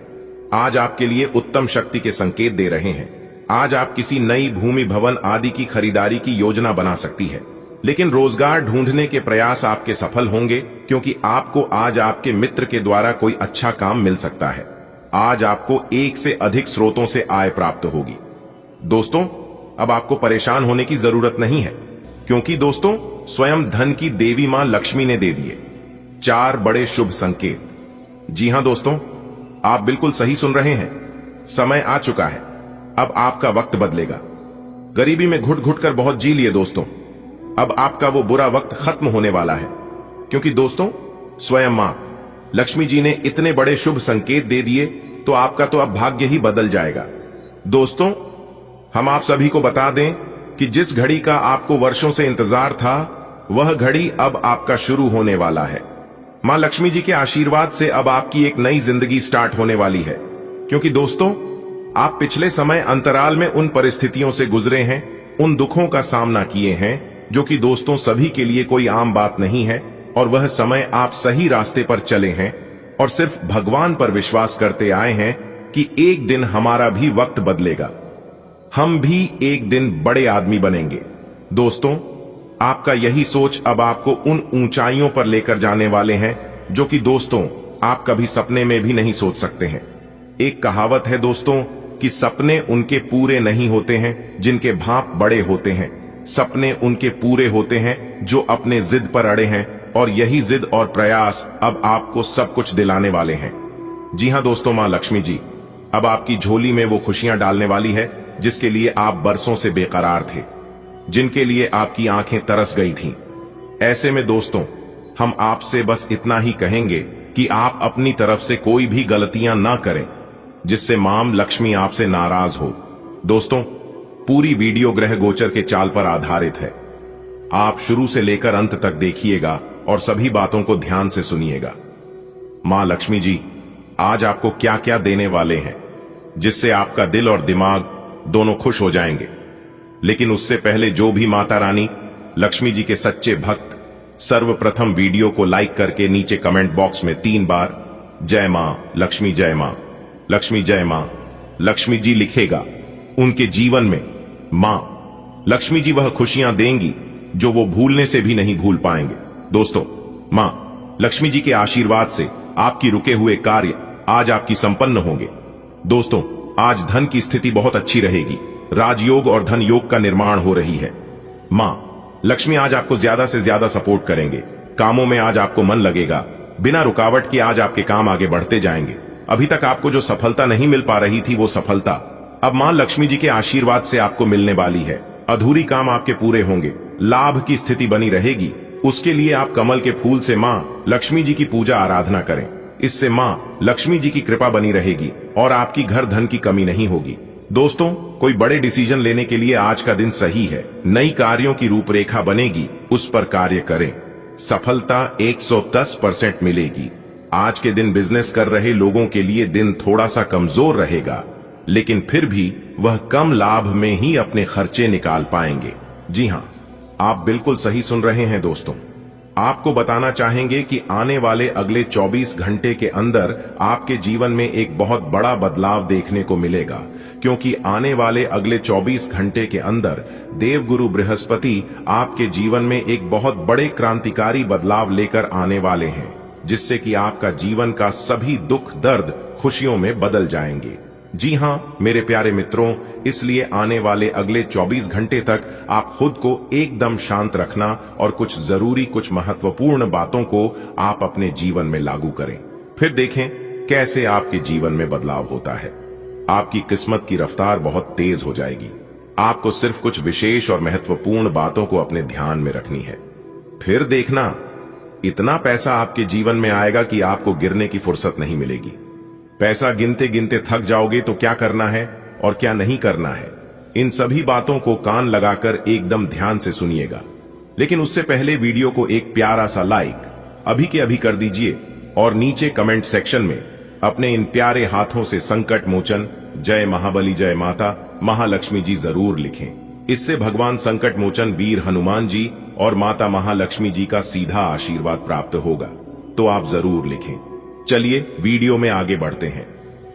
आज आपके लिए उत्तम शक्ति के संकेत दे रहे हैं। आज आप किसी नई भूमि भवन आदि की खरीदारी की योजना बना सकती है, लेकिन रोजगार ढूंढने के प्रयास आपके सफल होंगे, क्योंकि आपको आज आपके मित्र के द्वारा कोई अच्छा काम मिल सकता है। आज आपको एक से अधिक स्रोतों से आय प्राप्त होगी। दोस्तों, अब आपको परेशान होने की जरूरत नहीं है, क्योंकि दोस्तों स्वयं धन की देवी मां लक्ष्मी ने दे दिए 4 बड़े शुभ संकेत। जी हां दोस्तों, आप बिल्कुल सही सुन रहे हैं। समय आ चुका है, अब आपका वक्त बदलेगा। गरीबी में घुट घुट कर बहुत जी लिए दोस्तों, अब आपका वो बुरा वक्त खत्म होने वाला है, क्योंकि दोस्तों स्वयं मां लक्ष्मी जी ने इतने बड़े शुभ संकेत दे दिए, तो आपका तो अब भाग्य ही बदल जाएगा। दोस्तों, हम आप सभी को बता दें कि जिस घड़ी का आपको वर्षों से इंतजार था, वह घड़ी अब आपका शुरू होने वाला है। मां लक्ष्मी जी के आशीर्वाद से अब आपकी एक नई जिंदगी स्टार्ट होने वाली है, क्योंकि दोस्तों आप पिछले समय अंतराल में उन परिस्थितियों से गुजरे हैं, उन दुखों का सामना किए हैं, जो कि दोस्तों सभी के लिए कोई आम बात नहीं है। और वह समय आप सही रास्ते पर चले हैं और सिर्फ भगवान पर विश्वास करते आए हैं कि एक दिन हमारा भी वक्त बदलेगा, हम भी एक दिन बड़े आदमी बनेंगे। दोस्तों, आपका यही सोच अब आपको उन ऊंचाइयों पर लेकर जाने वाले हैं जो कि दोस्तों आप कभी सपने में भी नहीं सोच सकते हैं। एक कहावत है दोस्तों कि सपने उनके पूरे नहीं होते हैं जिनके भांप बड़े होते हैं, सपने उनके पूरे होते हैं जो अपने जिद पर अड़े हैं और यही जिद और प्रयास अब आपको सब कुछ दिलाने वाले हैं। जी हां दोस्तों, मां लक्ष्मी जी अब आपकी झोली में वो खुशियां डालने वाली है जिसके लिए आप बरसों से बेकरार थे, जिनके लिए आपकी आंखें तरस गई थीं। ऐसे में दोस्तों, हम आपसे बस इतना ही कहेंगे कि आप अपनी तरफ से कोई भी गलतियां ना करें जिससे मां लक्ष्मी आपसे नाराज हो। दोस्तों, पूरी वीडियो ग्रह गोचर के चाल पर आधारित है। आप शुरू से लेकर अंत तक देखिएगा और सभी बातों को ध्यान से सुनिएगा। मां लक्ष्मी जी आज आपको क्या क्या देने वाले हैं जिससे आपका दिल और दिमाग दोनों खुश हो जाएंगे। लेकिन उससे पहले जो भी माता रानी लक्ष्मी जी के सच्चे भक्त सर्वप्रथम वीडियो को लाइक करके नीचे कमेंट बॉक्स में 3 बार जय मां लक्ष्मी, जय मां लक्ष्मी, जय मां लक्ष्मी जी लिखेगा, उनके जीवन में मां लक्ष्मी जी वह खुशियां देंगी जो वो भूलने से भी नहीं भूल पाएंगे। दोस्तों, मां लक्ष्मी जी के आशीर्वाद से आपकी रुके हुए कार्य आज आपकी संपन्न होंगे। दोस्तों, आज धन की स्थिति बहुत अच्छी रहेगी। राजयोग और धन योग का निर्माण हो रही है। मां लक्ष्मी आज आपको ज्यादा से ज्यादा सपोर्ट करेंगे। कामों में आज आपको मन लगेगा। बिना रुकावट के आज आपके काम आगे बढ़ते जाएंगे। अभी तक आपको जो सफलता नहीं मिल पा रही थी वो सफलता अब मां लक्ष्मी जी के आशीर्वाद से आपको मिलने वाली है। अधूरी काम आपके पूरे होंगे। लाभ की स्थिति बनी रहेगी। उसके लिए आप कमल के फूल से मां लक्ष्मी जी की पूजा आराधना करें। इससे मां लक्ष्मी जी की कृपा बनी रहेगी और आपकी घर धन की कमी नहीं होगी। दोस्तों, कोई बड़े डिसीजन लेने के लिए आज का दिन सही है। नई कार्यों की रूपरेखा बनेगी, उस पर कार्य करें। सफलता 110% मिलेगी। आज के दिन बिजनेस कर रहे लोगों के लिए दिन थोड़ा सा कमजोर रहेगा, लेकिन फिर भी वह कम लाभ में ही अपने खर्चे निकाल पाएंगे। जी हां, आप बिल्कुल सही सुन रहे हैं दोस्तों। आपको बताना चाहेंगे कि आने वाले अगले 24 घंटे के अंदर आपके जीवन में एक बहुत बड़ा बदलाव देखने को मिलेगा, क्योंकि आने वाले अगले 24 घंटे के अंदर देवगुरु बृहस्पति आपके जीवन में एक बहुत बड़े क्रांतिकारी बदलाव लेकर आने वाले हैं, जिससे कि आपका जीवन का सभी दुख दर्द खुशियों में बदल जाएंगे। जी हां मेरे प्यारे मित्रों, इसलिए आने वाले अगले 24 घंटे तक आप खुद को एकदम शांत रखना और कुछ जरूरी, कुछ महत्वपूर्ण बातों को आप अपने जीवन में लागू करें। फिर देखें कैसे आपके जीवन में बदलाव होता है। आपकी किस्मत की रफ्तार बहुत तेज हो जाएगी। आपको सिर्फ कुछ विशेष और महत्वपूर्ण बातों को अपने ध्यान में रखनी है। फिर देखना, इतना पैसा आपके जीवन में आएगा कि आपको गिरने की फुर्सत नहीं मिलेगी। पैसा गिनते गिनते थक जाओगे तो क्या करना है और क्या नहीं करना है, इन सभी बातों को कान लगाकर एकदम ध्यान से सुनिएगा। लेकिन उससे पहले वीडियो को एक प्यारा सा लाइक अभी के अभी कर दीजिए और नीचे कमेंट सेक्शन में अपने इन प्यारे हाथों से संकट मोचन जय महाबली, जय माता महालक्ष्मी जी जरूर लिखें। इससे भगवान संकट मोचन वीर हनुमान जी और माता महालक्ष्मी जी का सीधा आशीर्वाद प्राप्त होगा। तो आप जरूर लिखें। चलिए वीडियो में आगे बढ़ते हैं।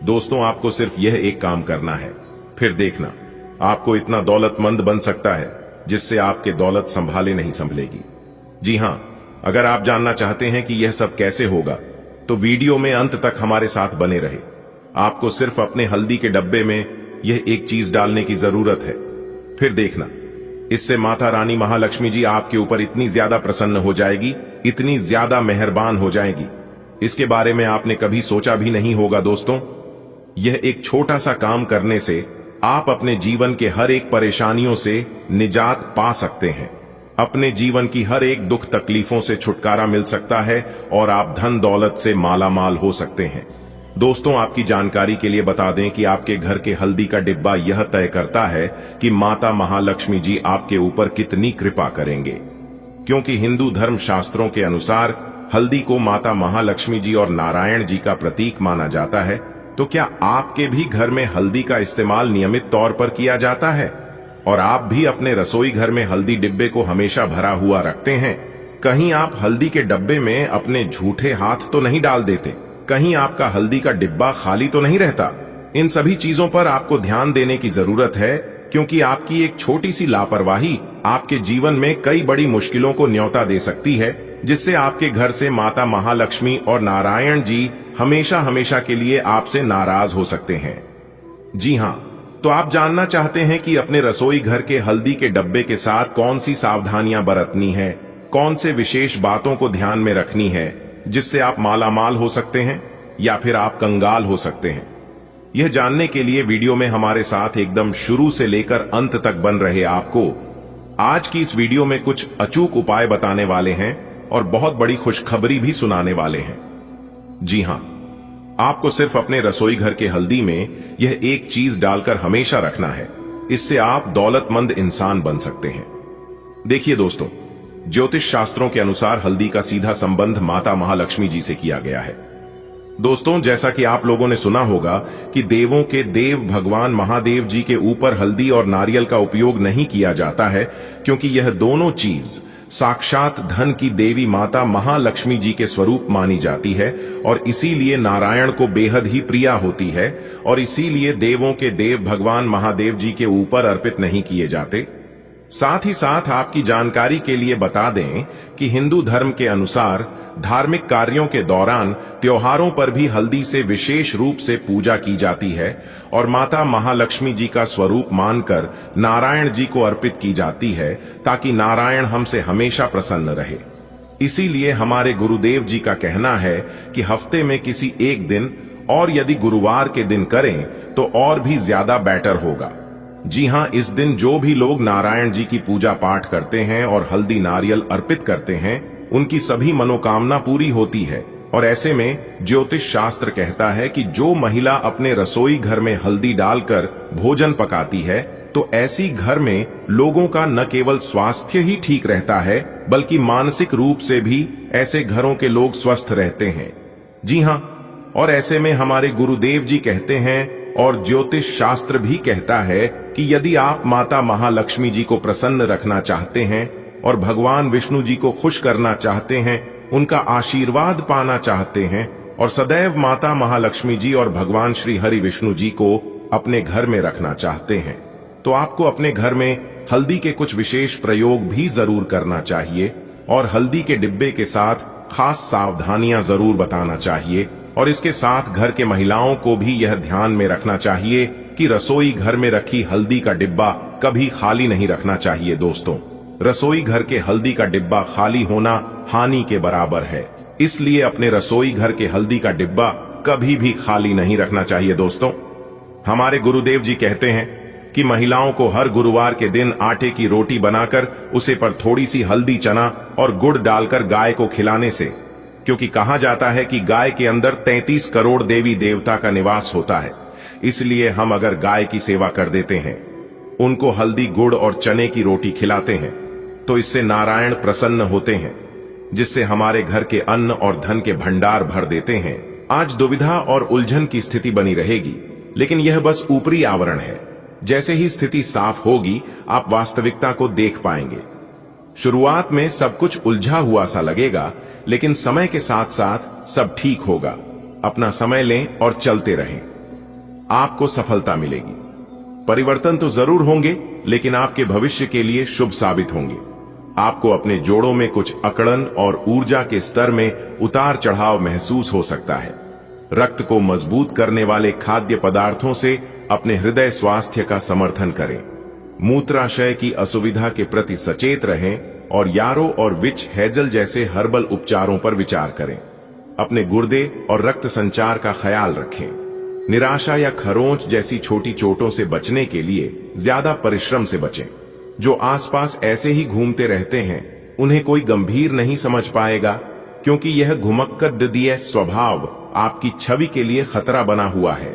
दोस्तों, आपको सिर्फ यह एक काम करना है, फिर देखना आपको इतना दौलतमंद बन सकता है जिससे आपके दौलत संभाले नहीं संभलेगी। जी हां, अगर आप जानना चाहते हैं कि यह सब कैसे होगा तो वीडियो में अंत तक हमारे साथ बने रहे। आपको सिर्फ अपने हल्दी के डब्बे में यह एक चीज डालने की जरूरत है। फिर देखना, इससे माता रानी महालक्ष्मी जी आपके ऊपर इतनी ज्यादा प्रसन्न हो जाएगी, इतनी ज्यादा मेहरबान हो जाएगी, इसके बारे में आपने कभी सोचा भी नहीं होगा। दोस्तों, यह एक छोटा सा काम करने से आप अपने जीवन के हर एक परेशानियों से निजात पा सकते हैं। अपने जीवन की हर एक दुख तकलीफों से छुटकारा मिल सकता है और आप धन दौलत से मालामाल हो सकते हैं। दोस्तों, आपकी जानकारी के लिए बता दें कि आपके घर के हल्दी का डिब्बा यह तय करता है कि माता महालक्ष्मी जी आपके ऊपर कितनी कृपा करेंगे। क्योंकि हिंदू धर्म शास्त्रों के अनुसार हल्दी को माता महालक्ष्मी जी और नारायण जी का प्रतीक माना जाता है, तो क्या आपके भी घर में हल्दी का इस्तेमाल नियमित तौर पर किया जाता है और आप भी अपने रसोई घर में हल्दी डिब्बे को हमेशा भरा हुआ रखते हैं? कहीं आप हल्दी के डब्बे में अपने झूठे हाथ तो नहीं डाल देते? कहीं आपका हल्दी का डिब्बा खाली तो नहीं रहता? इन सभी चीजों पर आपको ध्यान देने की जरूरत है, क्योंकि आपकी एक छोटी सी लापरवाही आपके जीवन में कई बड़ी मुश्किलों को न्योता दे सकती है, जिससे आपके घर से माता महालक्ष्मी और नारायण जी हमेशा हमेशा के लिए आपसे नाराज हो सकते हैं। जी हां, तो आप जानना चाहते हैं कि अपने रसोई घर के हल्दी के डब्बे के साथ कौन सी सावधानियां बरतनी है, कौन से विशेष बातों को ध्यान में रखनी है जिससे आप मालामाल हो सकते हैं या फिर आप कंगाल हो सकते हैं। यह जानने के लिए वीडियो में हमारे साथ एकदम शुरू से लेकर अंत तक बन रहे। आपको आज की इस वीडियो में कुछ अचूक उपाय बताने वाले हैं और बहुत बड़ी खुशखबरी भी सुनाने वाले हैं। जी हां, आपको सिर्फ अपने रसोई घर के हल्दी में यह एक चीज डालकर हमेशा रखना है। इससे आप दौलतमंद इंसान बन सकते हैं। देखिए दोस्तों, ज्योतिष शास्त्रों के अनुसार हल्दी का सीधा संबंध माता महालक्ष्मी जी से किया गया है। दोस्तों, जैसा कि आप लोगों ने सुना होगा कि देवों के देव भगवान महादेव जी के ऊपर हल्दी और नारियल का उपयोग नहीं किया जाता है, क्योंकि यह दोनों चीज साक्षात धन की देवी माता महालक्ष्मी जी के स्वरूप मानी जाती है और इसीलिए नारायण को बेहद ही प्रिया होती है और इसीलिए देवों के देव भगवान महादेव जी के ऊपर अर्पित नहीं किए जाते। साथ ही साथ आपकी जानकारी के लिए बता दें कि हिंदू धर्म के अनुसार धार्मिक कार्यों के दौरान त्योहारों पर भी हल्दी से विशेष रूप से पूजा की जाती है और माता महालक्ष्मी जी का स्वरूप मानकर नारायण जी को अर्पित की जाती है, ताकि नारायण हमसे हमेशा प्रसन्न रहे। इसीलिए हमारे गुरुदेव जी का कहना है कि हफ्ते में किसी एक दिन, और यदि गुरुवार के दिन करें तो और भी ज्यादा बेटर होगा। जी हां, इस दिन जो भी लोग नारायण जी की पूजा पाठ करते हैं और हल्दी नारियल अर्पित करते हैं, उनकी सभी मनोकामना पूरी होती है। और ऐसे में ज्योतिष शास्त्र कहता है कि जो महिला अपने रसोई घर में हल्दी डालकर भोजन पकाती है, तो ऐसी घर में लोगों का न केवल स्वास्थ्य ही ठीक रहता है, बल्कि मानसिक रूप से भी ऐसे घरों के लोग स्वस्थ रहते हैं। जी हां, और ऐसे में हमारे गुरुदेव जी कहते हैं और ज्योतिष शास्त्र भी कहता है कि यदि आप माता महालक्ष्मी जी को प्रसन्न रखना चाहते हैं और भगवान विष्णु जी को खुश करना चाहते हैं, उनका आशीर्वाद पाना चाहते हैं और सदैव माता महालक्ष्मी जी और भगवान श्री हरि विष्णु जी को अपने घर में रखना चाहते हैं, तो आपको अपने घर में हल्दी के कुछ विशेष प्रयोग भी जरूर करना चाहिए और हल्दी के डिब्बे के साथ खास सावधानियां जरूर बताना चाहिए। और इसके साथ घर के महिलाओं को भी यह ध्यान में रखना चाहिए कि रसोई घर में रखी हल्दी का डिब्बा कभी खाली नहीं रखना चाहिए। दोस्तों, रसोई घर के हल्दी का डिब्बा खाली होना हानि के बराबर है, इसलिए अपने रसोई घर के हल्दी का डिब्बा कभी भी खाली नहीं रखना चाहिए। दोस्तों, हमारे गुरुदेव जी कहते हैं कि महिलाओं को हर गुरुवार के दिन आटे की रोटी बनाकर उसे पर थोड़ी सी हल्दी, चना और गुड़ डालकर गाय को खिलाने से, क्योंकि कहा जाता है कि गाय के अंदर 33 करोड़ देवी देवता का निवास होता है, इसलिए हम अगर गाय की सेवा कर देते हैं, उनको हल्दी, गुड़ और चने की रोटी खिलाते हैं, तो इससे नारायण प्रसन्न होते हैं, जिससे हमारे घर के अन्न और धन के भंडार भर देते हैं। आज दुविधा और उलझन की स्थिति बनी रहेगी, लेकिन यह बस ऊपरी आवरण है। जैसे ही स्थिति साफ होगी, आप वास्तविकता को देख पाएंगे। शुरुआत में सब कुछ उलझा हुआ सा लगेगा, लेकिन समय के साथ साथ सब ठीक होगा। अपना समय लें और चलते रहें, आपको सफलता मिलेगी। परिवर्तन तो जरूर होंगे, लेकिन आपके भविष्य के लिए शुभ साबित होंगे। आपको अपने जोड़ों में कुछ अकड़न और ऊर्जा के स्तर में उतार चढ़ाव महसूस हो सकता है। रक्त को मजबूत करने वाले खाद्य पदार्थों से अपने हृदय स्वास्थ्य का समर्थन करें। मूत्राशय की असुविधा के प्रति सचेत रहें और यारो और विच हेजल जैसे हर्बल उपचारों पर विचार करें। अपने गुर्दे और रक्त संचार का ख्याल रखें। निराशा या खरोंच जैसी छोटी चोटों से बचने के लिए ज्यादा परिश्रम से बचें। जो आसपास ऐसे ही घूमते रहते हैं, उन्हें कोई गंभीर नहीं समझ पाएगा, क्योंकि यह घुमक्कड़ स्वभाव आपकी छवि के लिए खतरा बना हुआ है।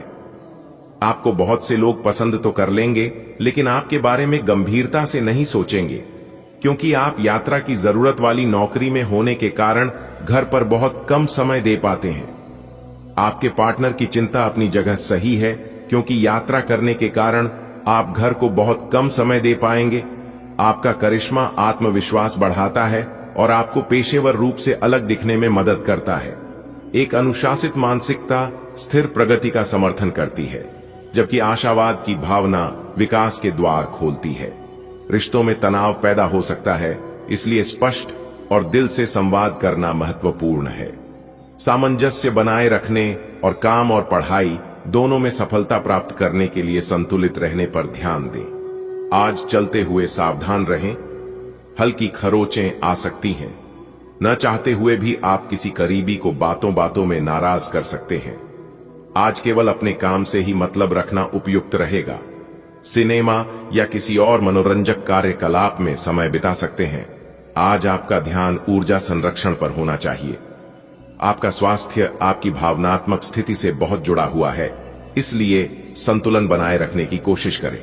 आपको बहुत से लोग पसंद तो कर लेंगे, लेकिन आपके बारे में गंभीरता से नहीं सोचेंगे, क्योंकि आप यात्रा की जरूरत वाली नौकरी में होने के कारण घर पर बहुत कम समय दे पाते हैं। आपके पार्टनर की चिंता अपनी जगह सही है, क्योंकि यात्रा करने के कारण आप घर को बहुत कम समय दे पाएंगे। आपका करिश्मा आत्मविश्वास बढ़ाता है और आपको पेशेवर रूप से अलग दिखने में मदद करता है। एक अनुशासित मानसिकता स्थिर प्रगति का समर्थन करती है, जबकि आशावाद की भावना विकास के द्वार खोलती है। रिश्तों में तनाव पैदा हो सकता है, इसलिए स्पष्ट और दिल से संवाद करना महत्वपूर्ण है। सामंजस्य बनाए रखने और काम और पढ़ाई दोनों में सफलता प्राप्त करने के लिए संतुलित रहने पर ध्यान दें। आज चलते हुए सावधान रहें। हल्की खरोचें आ सकती हैं। न चाहते हुए भी आप किसी करीबी को बातों बातों में नाराज कर सकते हैं। आज केवल अपने काम से ही मतलब रखना उपयुक्त रहेगा। सिनेमा या किसी और मनोरंजक कार्यकलाप में समय बिता सकते हैं। आज आपका ध्यान ऊर्जा संरक्षण पर होना चाहिए। आपका स्वास्थ्य आपकी भावनात्मक स्थिति से बहुत जुड़ा हुआ है, इसलिए संतुलन बनाए रखने की कोशिश करें।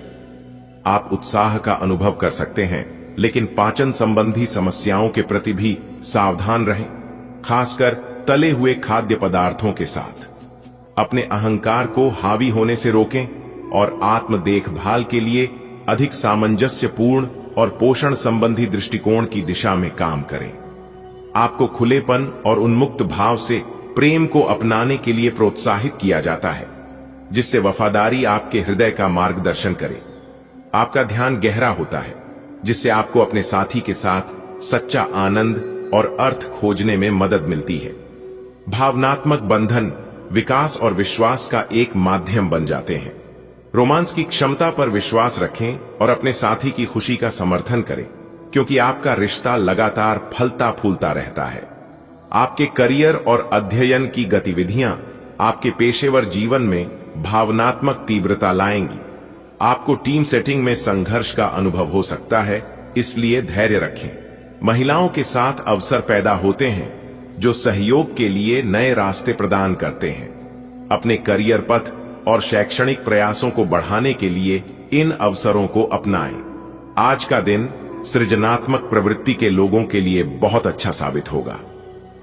आप उत्साह का अनुभव कर सकते हैं, लेकिन पाचन संबंधी समस्याओं के प्रति भी सावधान रहें, खासकर तले हुए खाद्य पदार्थों के साथ। अपने अहंकार को हावी होने से रोकें और आत्म देखभाल के लिए अधिक सामंजस्यपूर्ण और पोषण संबंधी दृष्टिकोण की दिशा में काम करें। आपको खुलेपन और उन्मुक्त भाव से प्रेम को अपनाने के लिए प्रोत्साहित किया जाता है, जिससे वफादारी आपके हृदय का मार्गदर्शन करे। आपका ध्यान गहरा होता है, जिससे आपको अपने साथी के साथ सच्चा आनंद और अर्थ खोजने में मदद मिलती है। भावनात्मक बंधन विकास और विश्वास का एक माध्यम बन जाते हैं। रोमांस की क्षमता पर विश्वास रखें और अपने साथी की खुशी का समर्थन करें, क्योंकि आपका रिश्ता लगातार फलता फूलता रहता है। आपके करियर और अध्ययन की गतिविधियां आपके पेशेवर जीवन में भावनात्मक तीव्रता लाएंगी। आपको टीम सेटिंग में संघर्ष का अनुभव हो सकता है, इसलिए धैर्य रखें। महिलाओं के साथ अवसर पैदा होते हैं जो सहयोग के लिए नए रास्ते प्रदान करते हैं। अपने करियर पथ और शैक्षणिक प्रयासों को बढ़ाने के लिए इन अवसरों को अपनाएं। आज का दिन सृजनात्मक प्रवृत्ति के लोगों के लिए बहुत अच्छा साबित होगा।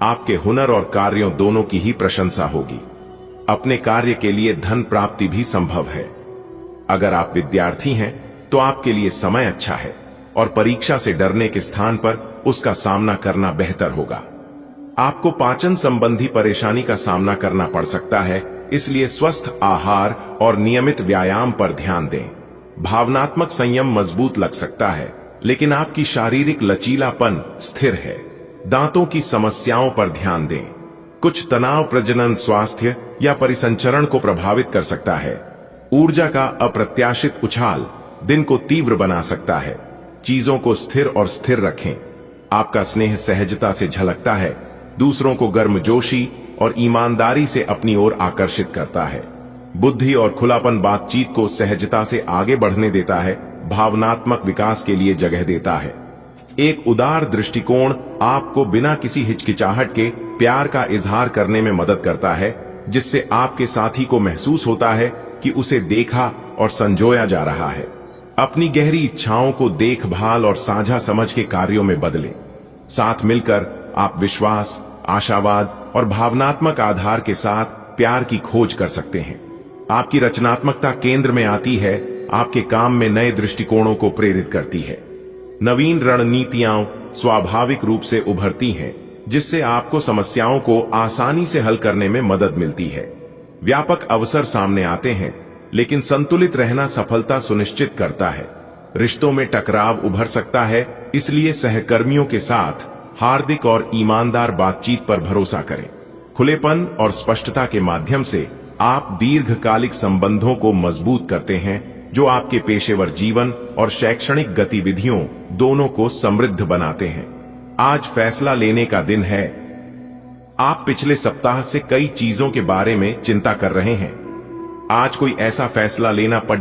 आपके हुनर और कार्यों दोनों की ही प्रशंसा होगी। अपने कार्य के लिए धन प्राप्ति भी संभव है। अगर आप विद्यार्थी हैं तो आपके लिए समय अच्छा है और परीक्षा से डरने के स्थान पर उसका सामना करना बेहतर होगा। आपको पाचन संबंधी परेशानी का सामना करना पड़ सकता है, इसलिए स्वस्थ आहार और नियमित व्यायाम पर ध्यान दें। भावनात्मक संयम मजबूत लग सकता है, लेकिन आपकी शारीरिक लचीलापन स्थिर है। दांतों की समस्याओं पर ध्यान दें। कुछ तनाव प्रजनन स्वास्थ्य या परिसंचरण को प्रभावित कर सकता है। ऊर्जा का अप्रत्याशित उछाल दिन को तीव्र बना सकता है। चीजों को स्थिर और स्थिर रखें। आपका स्नेह सहजता से झलकता है, दूसरों को गर्मजोशी और ईमानदारी से अपनी ओर आकर्षित करता है। बुद्धि और खुलापन बातचीत को सहजता से आगे बढ़ने देता है, भावनात्मक विकास के लिए जगह देता है। एक उदार दृष्टिकोण आपको बिना किसी हिचकिचाहट के प्यार का इजहार करने में मदद करता है, जिससे आपके साथी को महसूस होता है कि उसे देखा और संजोया जा रहा है। अपनी गहरी इच्छाओं को देखभाल और साझा समझ के कार्यों में बदलें। साथ मिलकर आप विश्वास, आशावाद और भावनात्मक आधार के साथ प्यार की खोज कर सकते हैं। आपकी रचनात्मकता केंद्र में आती है, आपके काम में नए दृष्टिकोणों को प्रेरित करती है। नवीन रणनीतियां स्वाभाविक रूप से उभरती हैं, जिससे आपको समस्याओं को आसानी से हल करने में मदद मिलती है। व्यापक अवसर सामने आते हैं, लेकिन संतुलित रहना सफलता सुनिश्चित करता है। रिश्तों में टकराव उभर सकता है, इसलिए सहकर्मियों के साथ हार्दिक और ईमानदार बातचीत पर भरोसा करें। खुलेपन और स्पष्टता के माध्यम से आप दीर्घकालिक संबंधों को मजबूत करते हैं, जो आपके पेशेवर जीवन और शैक्षणिक गतिविधियों दोनों को समृद्ध बनाते हैं। आज फैसला लेने का दिन है। आप पिछले सप्ताह से कई चीजों के बारे में चिंता कर रहे हैं। आज कोई ऐसा फैसला लेना पड़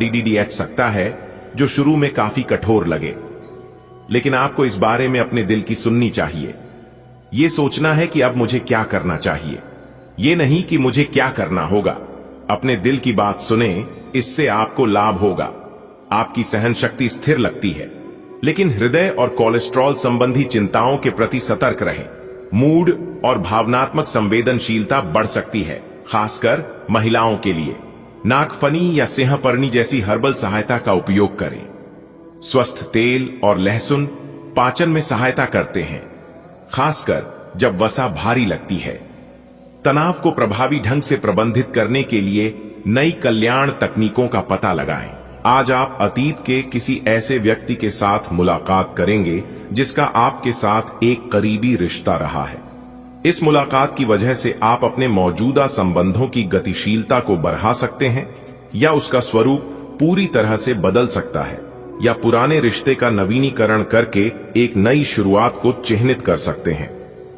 सकता है जो शुरू में काफी कठोर लगे, लेकिन आपको इस बारे में अपने दिल की सुननी चाहिए। यह सोचना है कि अब मुझे क्या करना चाहिए, यह नहीं कि मुझे क्या करना होगा। अपने दिल की बात सुने, इससे आपको लाभ होगा। आपकी सहन शक्ति स्थिर लगती है, लेकिन हृदय और कोलेस्ट्रॉल संबंधी चिंताओं के प्रति सतर्क रहें। मूड और भावनात्मक संवेदनशीलता बढ़ सकती है, खासकर महिलाओं के लिए। नागफनी या सिंहपर्णी जैसी हर्बल सहायता का उपयोग करें। स्वस्थ तेल और लहसुन पाचन में सहायता करते हैं, खासकर जब वसा भारी लगती है। तनाव को प्रभावी ढंग से प्रबंधित करने के लिए नई कल्याण तकनीकों का पता लगाएं। आज आप अतीत के किसी ऐसे व्यक्ति के साथ मुलाकात करेंगे जिसका आपके साथ एक करीबी रिश्ता रहा है। इस मुलाकात की वजह से आप अपने मौजूदा संबंधों की गतिशीलता को बढ़ा सकते हैं या उसका स्वरूप पूरी तरह से बदल सकता है। या पुराने रिश्ते का नवीनीकरण करके एक नई शुरुआत को चिह्नित कर सकते हैं।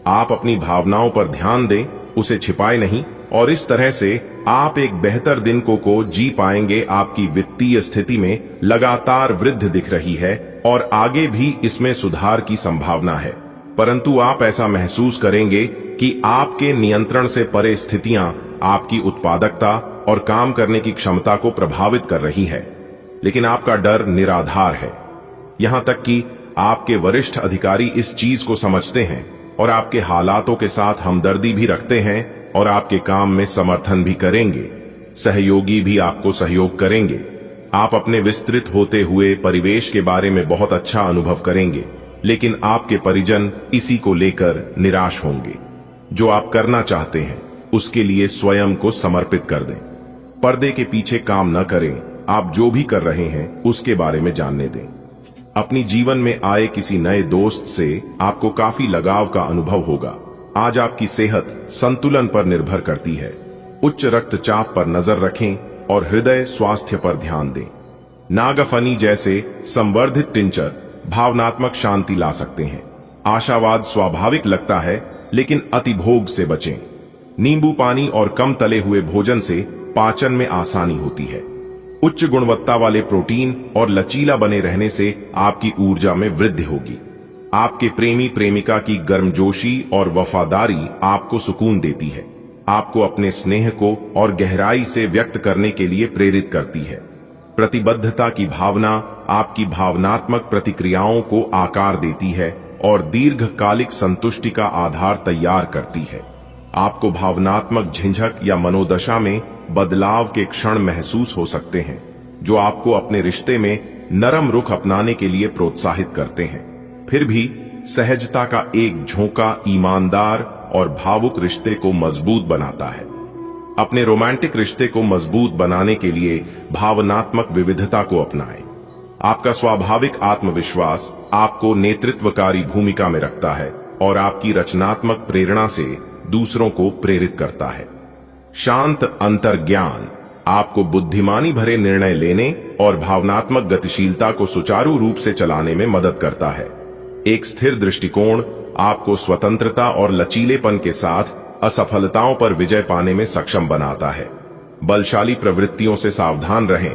आप अपनी भावनाओं पर ध्यान दें, उसे छिपाए नहीं, और इस तरह से आप एक बेहतर दिन को जी पाएंगे। आपकी वित्तीय स्थिति में लगातार वृद्धि दिख रही है और आगे भी इसमें सुधार की संभावना है, परंतु आप ऐसा महसूस करेंगे कि आपके नियंत्रण से परे स्थितियां आपकी उत्पादकता और काम करने की क्षमता को प्रभावित कर रही है। लेकिन आपका डर निराधार है। यहां तक कि आपके वरिष्ठ अधिकारी इस चीज को समझते हैं और आपके हालातों के साथ हमदर्दी भी रखते हैं और आपके काम में समर्थन भी करेंगे। सहयोगी भी आपको सहयोग करेंगे। आप अपने विस्तृत होते हुए परिवेश के बारे में बहुत अच्छा अनुभव करेंगे, लेकिन आपके परिजन इसी को लेकर निराश होंगे। जो आप करना चाहते हैं उसके लिए स्वयं को समर्पित कर दें। पर्दे के पीछे काम न करें। आप जो भी कर रहे हैं उसके बारे में जानने दें। अपनी जीवन में आए किसी नए दोस्त से आपको काफी लगाव का अनुभव होगा। आज आपकी सेहत संतुलन पर निर्भर करती है। उच्च रक्तचाप पर नजर रखें और हृदय स्वास्थ्य पर ध्यान दें। नागफनी जैसे संवर्धित टिंचर भावनात्मक शांति ला सकते हैं। आशावाद स्वाभाविक लगता है, लेकिन अतिभोग से बचें। नींबू पानी और कम तले हुए भोजन से पाचन में आसानी होती है। उच्च गुणवत्ता वाले प्रोटीन और लचीला बने रहने से आपकी ऊर्जा में वृद्धि होगी। आपके प्रेमी प्रेमिका की गर्मजोशी और वफादारी आपको सुकून देती है, आपको अपने स्नेह को और गहराई से व्यक्त करने के लिए प्रेरित करती है। प्रतिबद्धता की भावना आपकी भावनात्मक प्रतिक्रियाओं को आकार देती है और दीर्घकालिक संतुष्टि का आधार तैयार करती है। आपको भावनात्मक झिझक या मनोदशा में बदलाव के क्षण महसूस हो सकते हैं, जो आपको अपने रिश्ते में नरम रुख अपनाने के लिए प्रोत्साहित करते हैं। फिर भी सहजता का एक झोंका ईमानदार और भावुक रिश्ते को मजबूत बनाता है। अपने रोमांटिक रिश्ते को मजबूत बनाने के लिए भावनात्मक विविधता को अपनाएं। आपका स्वाभाविक आत्मविश्वास आपको नेतृत्वकारी भूमिका में रखता है और आपकी रचनात्मक प्रेरणा से दूसरों को प्रेरित करता है। शांत अंतर्ज्ञान आपको बुद्धिमानी भरे निर्णय लेने और भावनात्मक गतिशीलता को सुचारू रूप से चलाने में मदद करता है। एक स्थिर दृष्टिकोण आपको स्वतंत्रता और लचीलेपन के साथ असफलताओं पर विजय पाने में सक्षम बनाता है। बलशाली प्रवृत्तियों से सावधान रहें।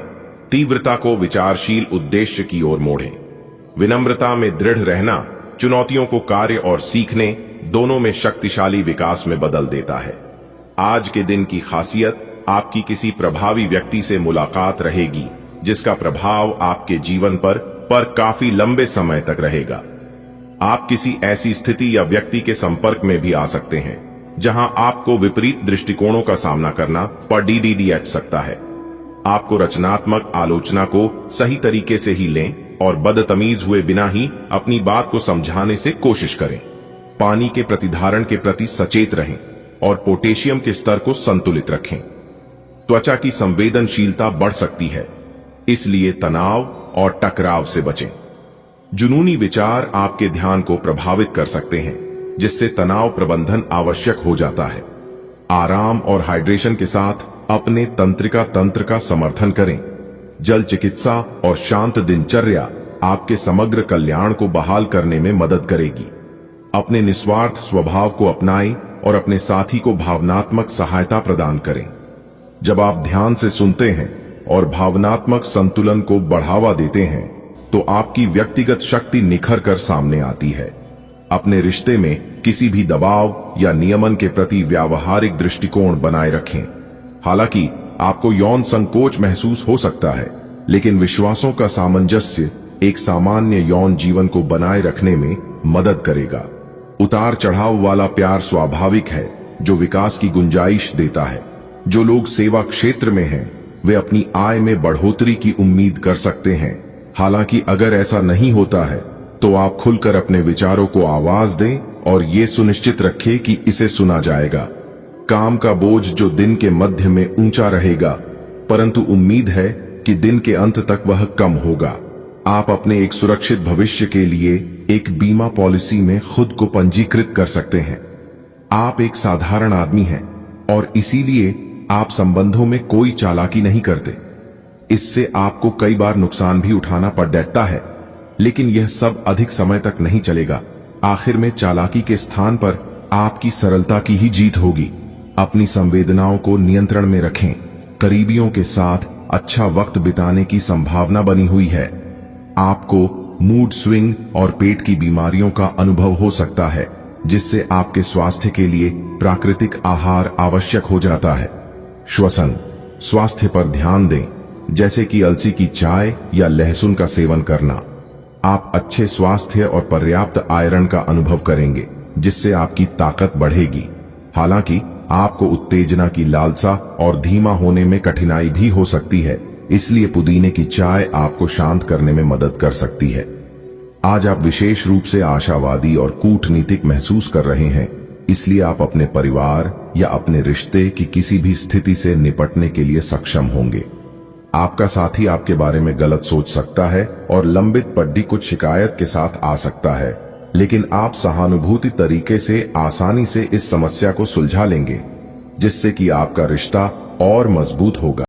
तीव्रता को विचारशील उद्देश्य की ओर मोड़ें। विनम्रता में दृढ़ रहना चुनौतियों को कार्य और सीखने दोनों में शक्तिशाली विकास में बदल देता है। आज के दिन की खासियत आपकी किसी प्रभावी व्यक्ति से मुलाकात रहेगी, जिसका प्रभाव आपके जीवन पर काफी लंबे समय तक रहेगा। आप किसी ऐसी स्थिति या व्यक्ति के संपर्क में भी आ सकते हैं जहां आपको विपरीत दृष्टिकोणों का सामना करना पड़ सकता है। आपको रचनात्मक आलोचना को सही तरीके से ही लें और बदतमीज हुए बिना ही अपनी बात को समझाने से कोशिश करें। पानी के प्रतिधारण के प्रति सचेत रहें और पोटेशियम के स्तर को संतुलित रखें। त्वचा की संवेदनशीलता बढ़ सकती है, इसलिए तनाव और टकराव से बचें। जुनूनी विचार आपके ध्यान को प्रभावित कर सकते हैं, जिससे तनाव प्रबंधन आवश्यक हो जाता है। आराम और हाइड्रेशन के साथ अपने तंत्रिका तंत्र का समर्थन करें। जल चिकित्सा और शांत दिनचर्या आपके समग्र कल्याण को बहाल करने में मदद करेगी। अपने निस्वार्थ स्वभाव को अपनाएं और अपने साथी को भावनात्मक सहायता प्रदान करें। जब आप ध्यान से सुनते हैं और भावनात्मक संतुलन को बढ़ावा देते हैं, तो आपकी व्यक्तिगत शक्ति निखर कर सामने आती है। अपने रिश्ते में किसी भी दबाव या नियमन के प्रति व्यावहारिक दृष्टिकोण बनाए रखें। हालांकि आपको यौन संकोच महसूस हो सकता है, लेकिन विश्वासों का सामंजस्य एक सामान्य यौन जीवन को बनाए रखने में मदद करेगा। उतार चढ़ाव वाला प्यार स्वाभाविक है, जो विकास की गुंजाइश देता है। जो लोग सेवा क्षेत्र में हैं, वे अपनी आय में बढ़ोतरी की उम्मीद कर सकते हैं। हालांकि अगर ऐसा नहीं होता है, तो आप खुलकर अपने विचारों को आवाज दें और ये सुनिश्चित रखें कि इसे सुना जाएगा। काम का बोझ जो दिन के मध्य में ऊंचा रहेगा, परंतु उम्मीद है कि दिन के अंत तक वह कम होगा। आप अपने एक सुरक्षित भविष्य के लिए एक बीमा पॉलिसी में खुद को पंजीकृत कर सकते हैं। आप एक साधारण आदमी हैं और इसीलिए आप संबंधों में कोई चालाकी नहीं करते। इससे आपको कई बार नुकसान भी उठाना पड़ सकता है, लेकिन यह सब अधिक समय तक नहीं चलेगा। आखिर में चालाकी के स्थान पर आपकी सरलता की ही जीत होगी। अपनी संवेदनाओं को नियंत्रण में रखें। करीबियों के साथ अच्छा वक्त बिताने की संभावना बनी हुई है। आपको मूड स्विंग और पेट की बीमारियों का अनुभव हो सकता है, जिससे आपके स्वास्थ्य के लिए प्राकृतिक आहार आवश्यक हो जाता है। श्वसन स्वास्थ्य पर ध्यान दें, जैसे कि अलसी की चाय या लहसुन का सेवन करना। आप अच्छे स्वास्थ्य और पर्याप्त आयरन का अनुभव करेंगे, जिससे आपकी ताकत बढ़ेगी। हालांकि आपको उत्तेजना की लालसा और धीमा होने में कठिनाई भी हो सकती है, इसलिए पुदीने की चाय आपको शांत करने में मदद कर सकती है। आज आप विशेष रूप से आशावादी और कूटनीतिक महसूस कर रहे हैं, इसलिए आप अपने परिवार या अपने रिश्ते की किसी भी स्थिति से निपटने के लिए सक्षम होंगे। आपका साथी आपके बारे में गलत सोच सकता है और लंबित पड़ी कुछ शिकायत के साथ आ सकता है, लेकिन आप सहानुभूति तरीके से आसानी से इस समस्या को सुलझा लेंगे, जिससे कि आपका रिश्ता और मजबूत होगा।